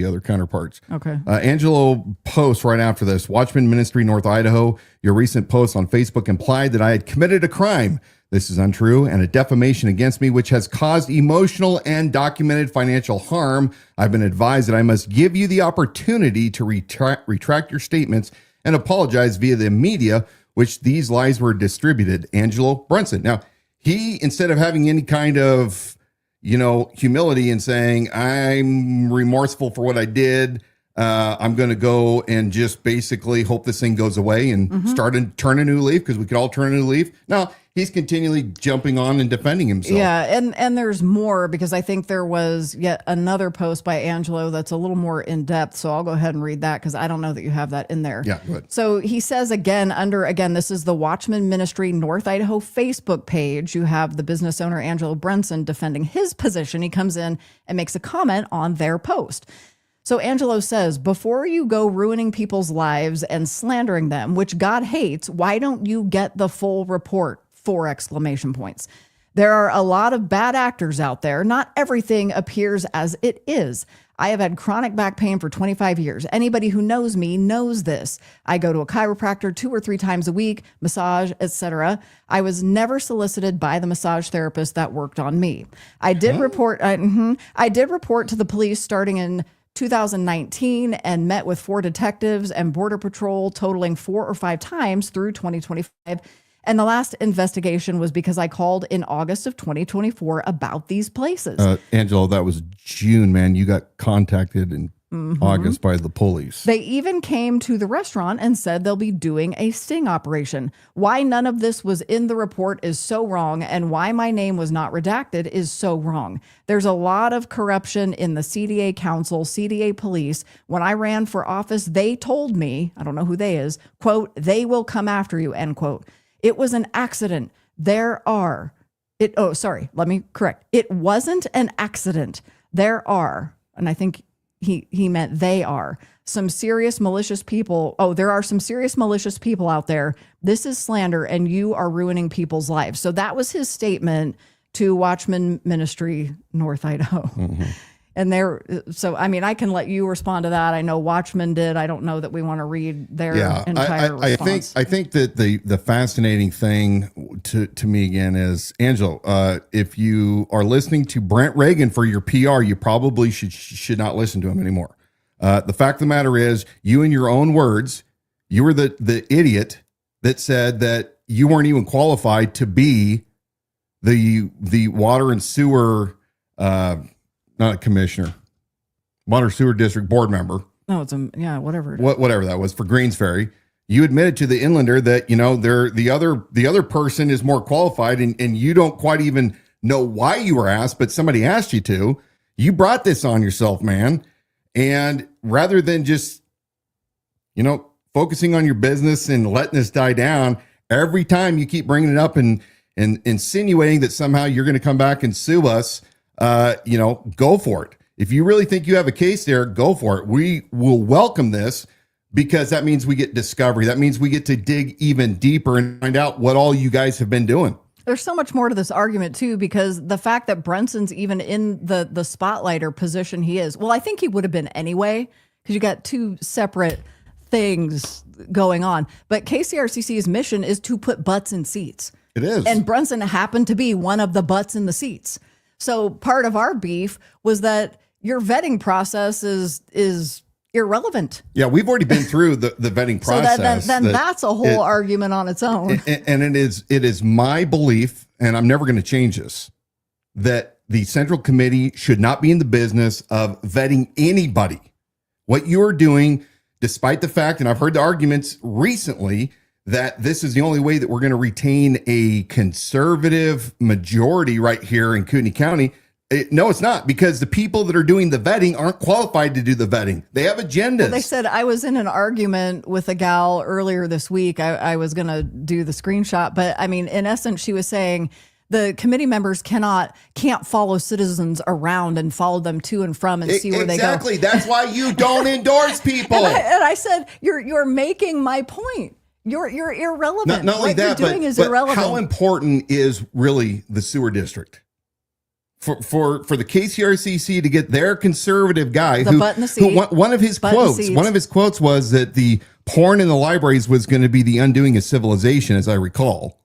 S1: other counterparts.
S2: Okay.
S1: Angelo posts right after this. Watchman Ministry, North Idaho. Your recent post on Facebook implied that I had committed a crime. This is untrue and a defamation against me, which has caused emotional and documented financial harm. I've been advised that I must give you the opportunity to retract your statements and apologize via the media, which these lies were distributed. Angelo Brunson. Now, he, instead of having any kind of humility and saying, I'm remorseful for what I did, I'm going to go and just basically hope this thing goes away and turn a new leaf, because we could all turn a new leaf. No, he's continually jumping on and defending himself.
S2: Yeah, and there's more, because I think there was yet another post by Angelo that's a little more in depth. So I'll go ahead and read that, because I don't know that you have that in there.
S1: Yeah, good.
S2: So he says again, this is the Watchman Ministry North Idaho Facebook page. You have the business owner Angelo Brunson defending his position. He comes in and makes a comment on their post. So Angelo says, before you go ruining people's lives and slandering them, which God hates, why don't you get the full report? 4 exclamation points. There are a lot of bad actors out there. Not everything appears as it is. I have had chronic back pain for 25 years. Anybody who knows me knows this. I go to a chiropractor 2 or 3 times a week, massage, etc. I was never solicited by the massage therapist that worked on me. I did report to the police starting in 2019 and met with 4 detectives and Border Patrol totaling 4 or 5 times through 2025. And the last investigation was because I called in August of 2024 about these places.
S1: Angelo, that was June, man. You got contacted in August by the police.
S2: They even came to the restaurant and said they'll be doing a sting operation. Why none of this was in the report is so wrong, and why my name was not redacted is so wrong. There's a lot of corruption in the CDA Council, CDA Police. When I ran for office, they told me, I don't know who they is, quote, they will come after you, end quote. It was an accident. It wasn't an accident. There are, and I think he meant they are, some serious malicious people. Oh, there are some serious malicious people out there. This is slander, and you are ruining people's lives. So that was his statement to Watchman Ministry North Idaho. And I can let you respond to that. I know Watchman did. I don't know that we want to read their entire response.
S1: I think that the fascinating thing to me again is, Angelo, if you are listening to Brent Reagan for your PR, you probably should not listen to him anymore. The fact of the matter is, you, in your own words, you were the idiot that said that you weren't even qualified to be the water and sewer not a commissioner, water sewer district board member.
S2: No, it's whatever.
S1: Whatever that was for Greens Ferry. You admitted to the Inlander that the other person is more qualified, and you don't quite even know why you were asked, but somebody asked you to. You brought this on yourself, man. And rather than just focusing on your business and letting this die down, every time you keep bringing it up and insinuating that somehow you're going to come back and sue us. Go for it. If you really think you have a case there, go for it. We will welcome this, because that means we get discovery. That means we get to dig even deeper and find out what all you guys have been doing.
S2: There's so much more to this argument too, because the fact that Brunson's even in the spotlight or position he is, well, I think he would have been anyway, because you got 2 separate things going on. But KCRCC's mission is to put butts in seats.
S1: It is.
S2: And Brunson happened to be one of the butts in the seats. So part of our beef was that your vetting process is irrelevant.
S1: Yeah, we've already been through the vetting process.
S2: So then that's a whole argument on its own.
S1: And it is my belief, and I'm never going to change this, that the Central Committee should not be in the business of vetting anybody. What you are doing, despite the fact, and I've heard the arguments recently, that this is the only way that we're going to retain a conservative majority right here in Kootenai County. No, it's not, because the people that are doing the vetting aren't qualified to do the vetting. They have agendas.
S2: Well, they said, I was in an argument with a gal earlier this week. I was going to do the screenshot, but I mean, in essence, she was saying the committee members can't follow citizens around and follow them to and from and see where they go.
S1: Exactly. That's why you don't endorse people.
S2: And I said, you're making my point. You're irrelevant.
S1: Not only
S2: what
S1: that,
S2: you're doing is
S1: but
S2: irrelevant.
S1: how important is really the sewer district? For the KCRCC to get their conservative guy one of his quotes was that the porn in the libraries was going to be the undoing of civilization, as I recall.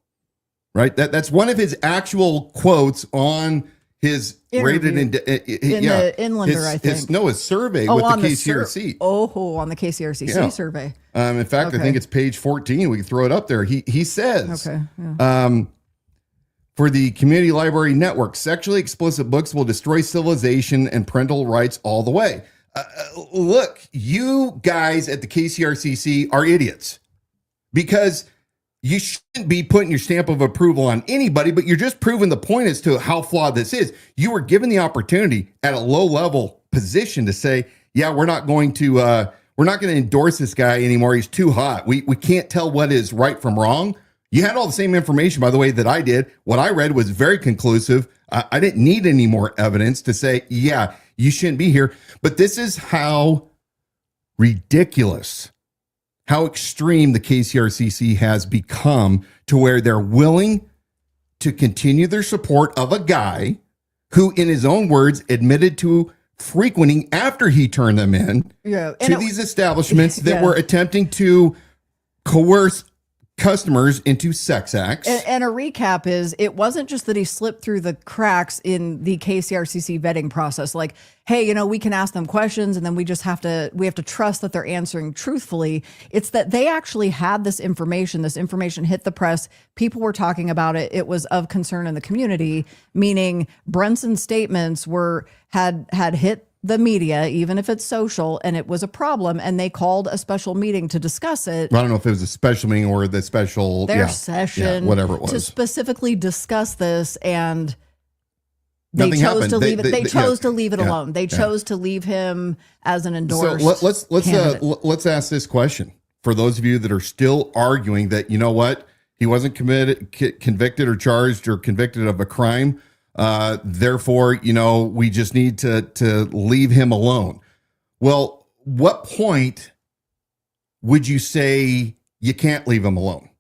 S1: Right? That's one of his actual quotes on his
S2: interview
S1: rated
S2: the Inlander, I think.
S1: His survey with the KCRC.
S2: On the KCRCC survey.
S1: In fact, I think it's page 14. We can throw it up there. He says, for the community library network, sexually explicit books will destroy civilization and parental rights all the way. Look, you guys at the KCRCC are idiots, because you shouldn't be putting your stamp of approval on anybody, but you're just proving the point as to how flawed this is. You were given the opportunity at a low level position to say, yeah, we're not going to endorse this guy anymore. He's too hot. We can't tell what is right from wrong. You had all the same information, by the way, that I did. What I read was very conclusive. I didn't need any more evidence to say, yeah, you shouldn't be here. But this is how ridiculous, how extreme the KCRCC has become, to where they're willing to continue their support of a guy who, in his own words, admitted to frequenting, after he turned them in, to these establishments that were attempting to coerce customers into sex acts.
S2: And a recap is, it wasn't just that he slipped through the cracks in the KCRCC vetting process. Like, hey, we can ask them questions and then we have to trust that they're answering truthfully. It's that they actually had this information. This information hit the press. People were talking about it. It was of concern in the community, meaning Brunson's statements had hit the media, even if it's social, and it was a problem, and they called a special meeting to discuss it.
S1: I don't know if it was a special meeting or the special
S2: session,
S1: whatever it was,
S2: to specifically discuss this, and they chose
S1: happened.
S2: to leave it. They chose to leave it
S1: Yeah.
S2: alone. They chose to leave him as an endorsed.
S1: So let's ask this question for those of you that are still arguing that, you know what, he wasn't convicted or charged or convicted of a crime. Therefore, we just need to leave him alone. Well, what point would you say you can't leave him alone?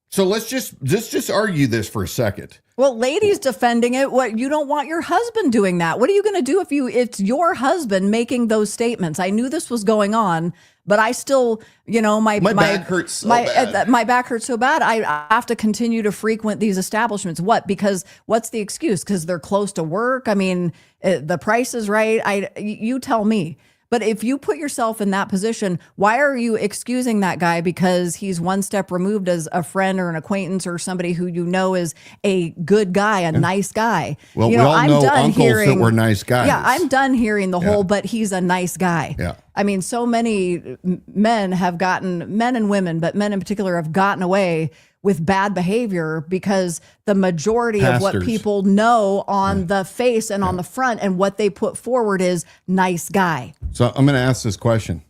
S1: So let's just argue this for a second.
S2: Well, ladies defending it, what, you don't want your husband doing that. What are you going to do if it's your husband making those statements? I knew this was going on, but I still, my
S1: back hurts so bad.
S2: My back hurts so bad. I have to continue to frequent these establishments. What? Because what's the excuse? Because they're close to work. I mean, the price is right. You tell me. But if you put yourself in that position, why are you excusing that guy because he's one step removed as a friend or an acquaintance or somebody who is a good guy, a nice guy?
S1: Well, we all know uncles that were nice guys.
S2: Yeah, I'm done hearing the whole, but he's a nice guy.
S1: Yeah.
S2: I mean, so many men and women, but men in particular have gotten away with bad behavior because the majority of what people know on the face and on the front and what they put forward is nice guy.
S1: So I'm going to ask this question.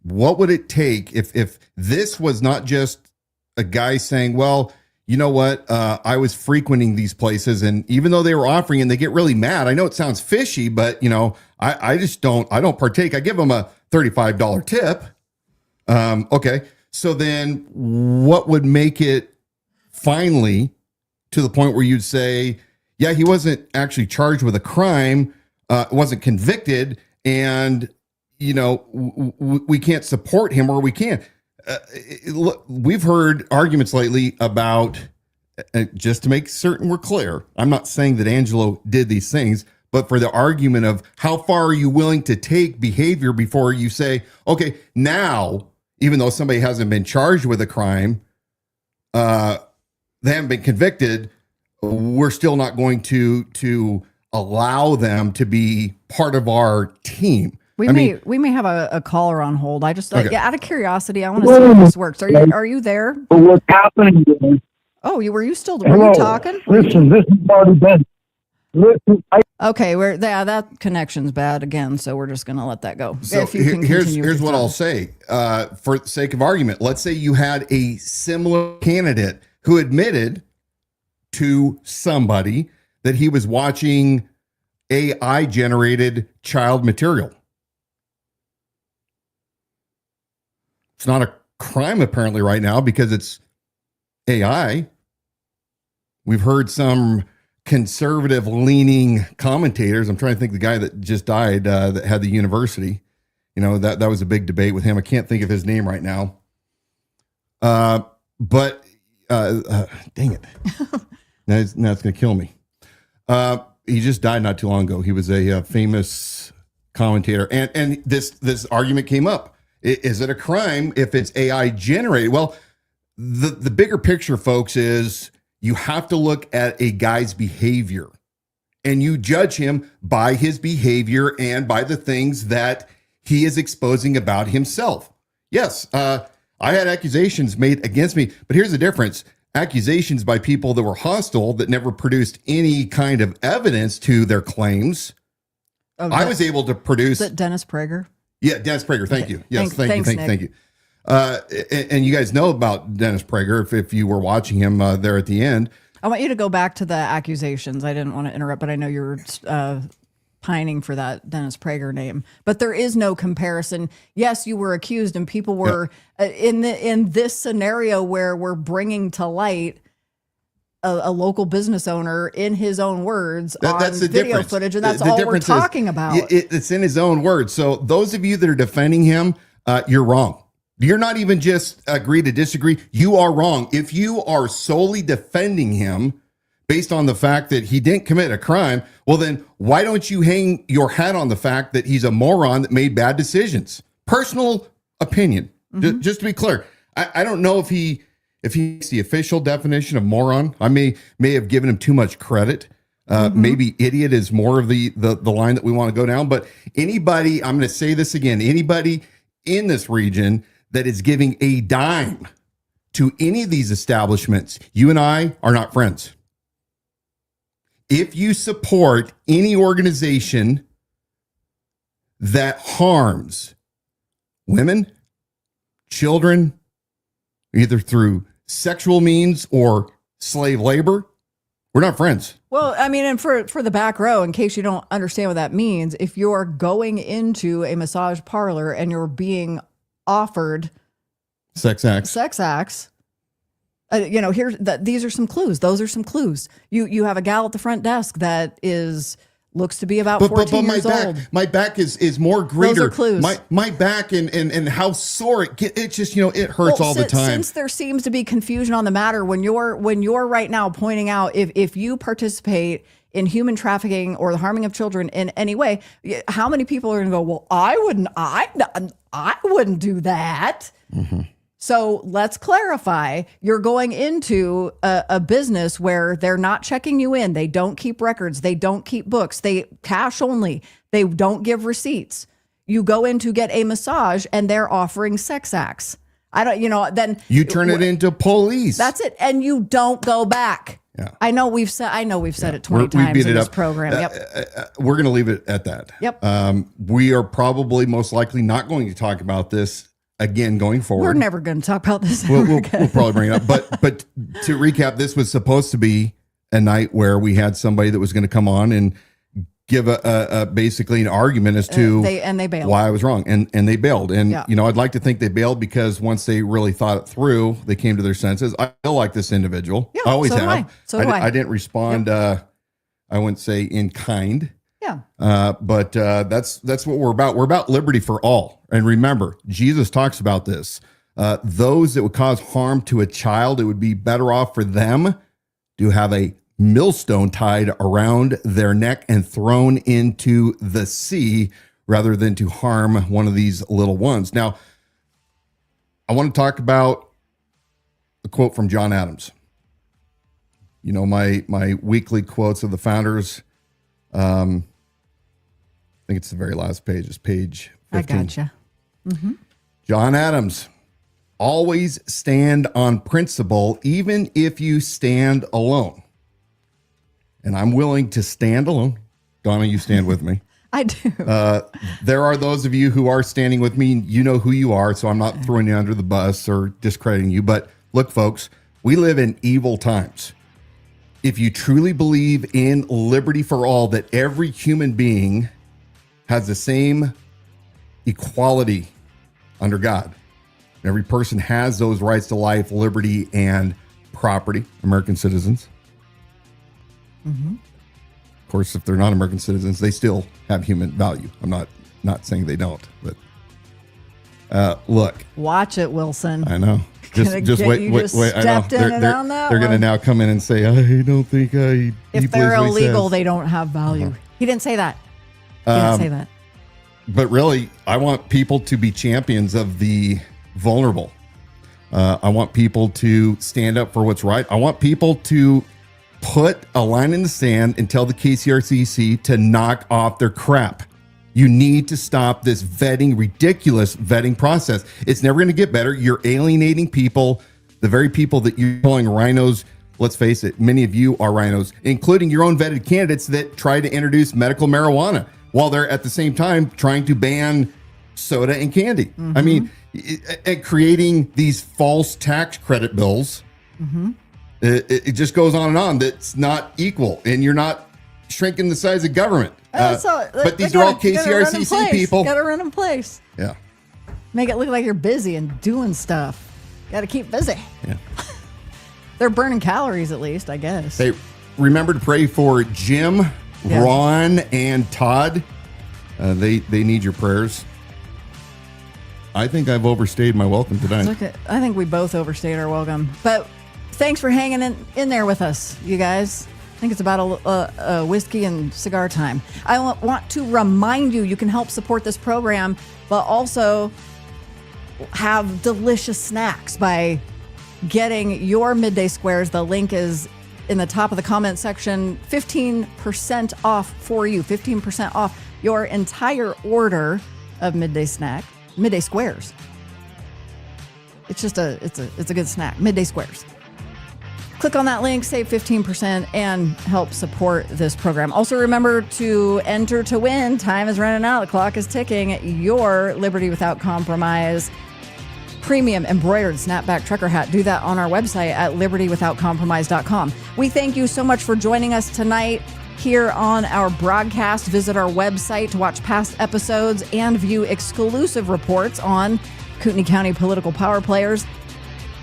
S1: What would it take if this was not just a guy saying, well, you know what, I was frequenting these places, and even though they were offering and they get really mad, I know it sounds fishy, but I don't partake. I give them a $35 tip. Okay. So then what would make it finally to the point where you'd say, yeah, he wasn't actually charged with a crime, wasn't convicted, and, we can't support him, or we can. We've heard arguments lately about, just to make certain we're clear, I'm not saying that Angelo did these things, but for the argument of how far are you willing to take behavior before you say, okay, now, even though somebody hasn't been charged with a crime, they haven't been convicted, we're still not going to allow them to be part of our team.
S2: We may have a caller on hold. I just out of curiosity, I want to see if this works. Are you there?
S9: But what's happening is,
S2: Oh, were you talking?
S9: Listen, this has already been. Listen,
S2: Okay, that connection's bad again, so we're just going to let that go.
S1: So
S2: If you can
S1: here's what I'll say. For the sake of argument, let's say you had a similar candidate who admitted to somebody that he was watching AI generated child material. It's not a crime apparently right now because it's AI. We've heard some conservative leaning commentators. I'm trying to think the guy that just died that had the university. You know, that was a big debate with him. I can't think of his name right now. But dang it. Now it's going to kill me. He just died not too long ago. He was a famous commentator. And this argument came up. Is it a crime if it's AI generated? Well, the bigger picture, folks, is you have to look at a guy's behavior and you judge him by his behavior and by the things that he is exposing about himself. Yes, I had accusations made against me, but here's the difference. Accusations by people that were hostile that never produced any kind of evidence to their claims. I was able to produce.
S2: Is that Dennis Prager?
S1: Yeah, Dennis Prager. Thank you. Yes,
S2: thank
S1: you. And you guys know about Dennis Prager if you were watching him there at the end.
S2: I want you to go back to the accusations. I didn't want to interrupt, but I know you're pining for that Dennis Prager name. But there is no comparison. Yes, you were accused, and people were in this scenario where we're bringing to light a local business owner in his own words
S1: that's the
S2: video
S1: difference.
S2: footage, and that's all we're talking about.
S1: It's in his own words. So those of you that are defending him, you're wrong. You're not even just agree to disagree. You are wrong. If you are solely defending him based on the fact that he didn't commit a crime, well, then why don't you hang your hat on the fact that he's a moron that made bad decisions? Personal opinion. Just to be clear, I don't know if he's the official definition of moron. I may have given him too much credit. Maybe idiot is more of the line that we want to go down. But anybody, I'm going to say this again, anybody in this region that is giving a dime to any of these establishments, you and I are not friends. If you support any organization that harms women, children, either through sexual means or slave labor, we're not friends.
S2: Well, I mean, and for the back row, in case you don't understand what that means, if you're going into a massage parlor and you're being offered
S1: sex acts,
S2: these are some clues. Those are some clues. You have a gal at the front desk that looks to be about 14 years old.
S1: My back is more greater.
S2: Those are clues.
S1: My back and how sore it just, it hurts all the time.
S2: Since there seems to be confusion on the matter, when you're right now pointing out if you participate in human trafficking or the harming of children in any way, how many people are going to go, well, I wouldn't do that.
S1: Mm-hmm.
S2: So let's clarify. You're going into a business where they're not checking you in. They don't keep records. They don't keep books. They cash only. They don't give receipts. You go in to get a massage and they're offering sex acts. Then
S1: you turn it into police.
S2: That's it. And you don't go back.
S1: Yeah.
S2: I know we've said it 20 times in this program. Yep.
S1: We're going to leave it at that.
S2: Yep.
S1: We are probably most likely not going to talk about this again going forward.
S2: We're never going to talk about this.
S1: We'll probably bring it up. But to recap, this was supposed to be a night where we had somebody that was going to come on and give a basically an argument as to
S2: they bailed.
S1: Why I was wrong, and they bailed. And I'd like to think they bailed because once they really thought it through, they came to their senses. I feel like this individual.
S2: Yeah,
S1: I always
S2: so
S1: have.
S2: Do I.
S1: I didn't respond. I wouldn't say in kind.
S2: Yeah.
S1: But that's what we're about. We're about liberty for all. And remember, Jesus talks about this. Those that would cause harm to a child, it would be better off for them to have a millstone tied around their neck and thrown into the sea rather than to harm one of these little ones. Now, I want to talk about a quote from John Adams. You know, my weekly quotes of the founders. I think it's the very last page. It's page 15.
S2: I gotcha. Mm-hmm.
S1: John Adams, always stand on principle, even if you stand alone. And I'm willing to stand alone. Donna, you stand with me.
S2: I do.
S1: There are those of you who are standing with me. You know who you are, so I'm not throwing you under the bus or discrediting you. But look, folks, we live in evil times. If you truly believe in liberty for all, that every human being has the same equality under God. Every person has those rights to life, liberty, and property, American citizens.
S2: Mm-hmm.
S1: Of course, if they're not American citizens, they still have human value. I'm not saying they don't, but look.
S2: Watch it, Wilson.
S1: I know. Just wait. I know. They're going to now come in and say, I don't think
S2: if they're illegal, they don't have value. Uh-huh. He didn't say that. He didn't say that.
S1: But really, I want people to be champions of the vulnerable. I want people to stand up for what's right. I want people to put a line in the sand and tell the KCRCC to knock off their crap. You need to stop this ridiculous vetting process. It's never going to get better. You're alienating people, the very people that you're calling rhinos. Let's face it, many of you are rhinos, including your own vetted candidates that try to introduce medical marijuana while they're at the same time trying to ban soda and candy. Mm-hmm. I mean, creating these false tax credit bills. Mm-hmm. It just goes on and on. That's not equal, and you're not shrinking the size of government. But these are all KCRCC people.
S2: Got to run in place.
S1: Yeah.
S2: Make it look like you're busy and doing stuff. Got to keep busy.
S1: Yeah.
S2: They're burning calories, at least, I guess.
S1: Hey, remember to pray for Jim, Ron, and Todd. They need your prayers. I think I've overstayed my welcome tonight.
S2: I think we both overstayed our welcome. But thanks for hanging in there with us, you guys. I think it's about a whiskey and cigar time. I want to remind you, you can help support this program, but also have delicious snacks by getting your Midday Squares. The link is in the top of the comment section. 15% off for you. 15% off your entire order of Midday Squares. It's just it's a good snack. Midday Squares. Click on that link, save 15%, and help support this program. Also, remember to enter to win. Time is running out. The clock is ticking. Your Liberty Without Compromise premium embroidered snapback trucker hat. Do that on our website at libertywithoutcompromise.com. We thank you so much for joining us tonight here on our broadcast. Visit our website to watch past episodes and view exclusive reports on Kootenai County political power players.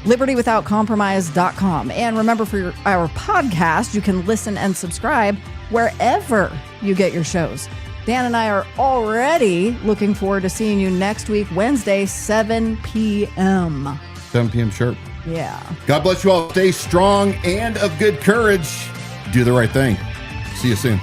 S2: libertywithoutcompromise.com. And remember, for our podcast, you can listen and subscribe wherever you get your shows. Dan and I are already looking forward to seeing you next week, Wednesday, 7 p.m.
S1: 7 p.m. sharp.
S2: Yeah.
S1: God bless you all. Stay strong and of good courage. Do the right thing. See you soon.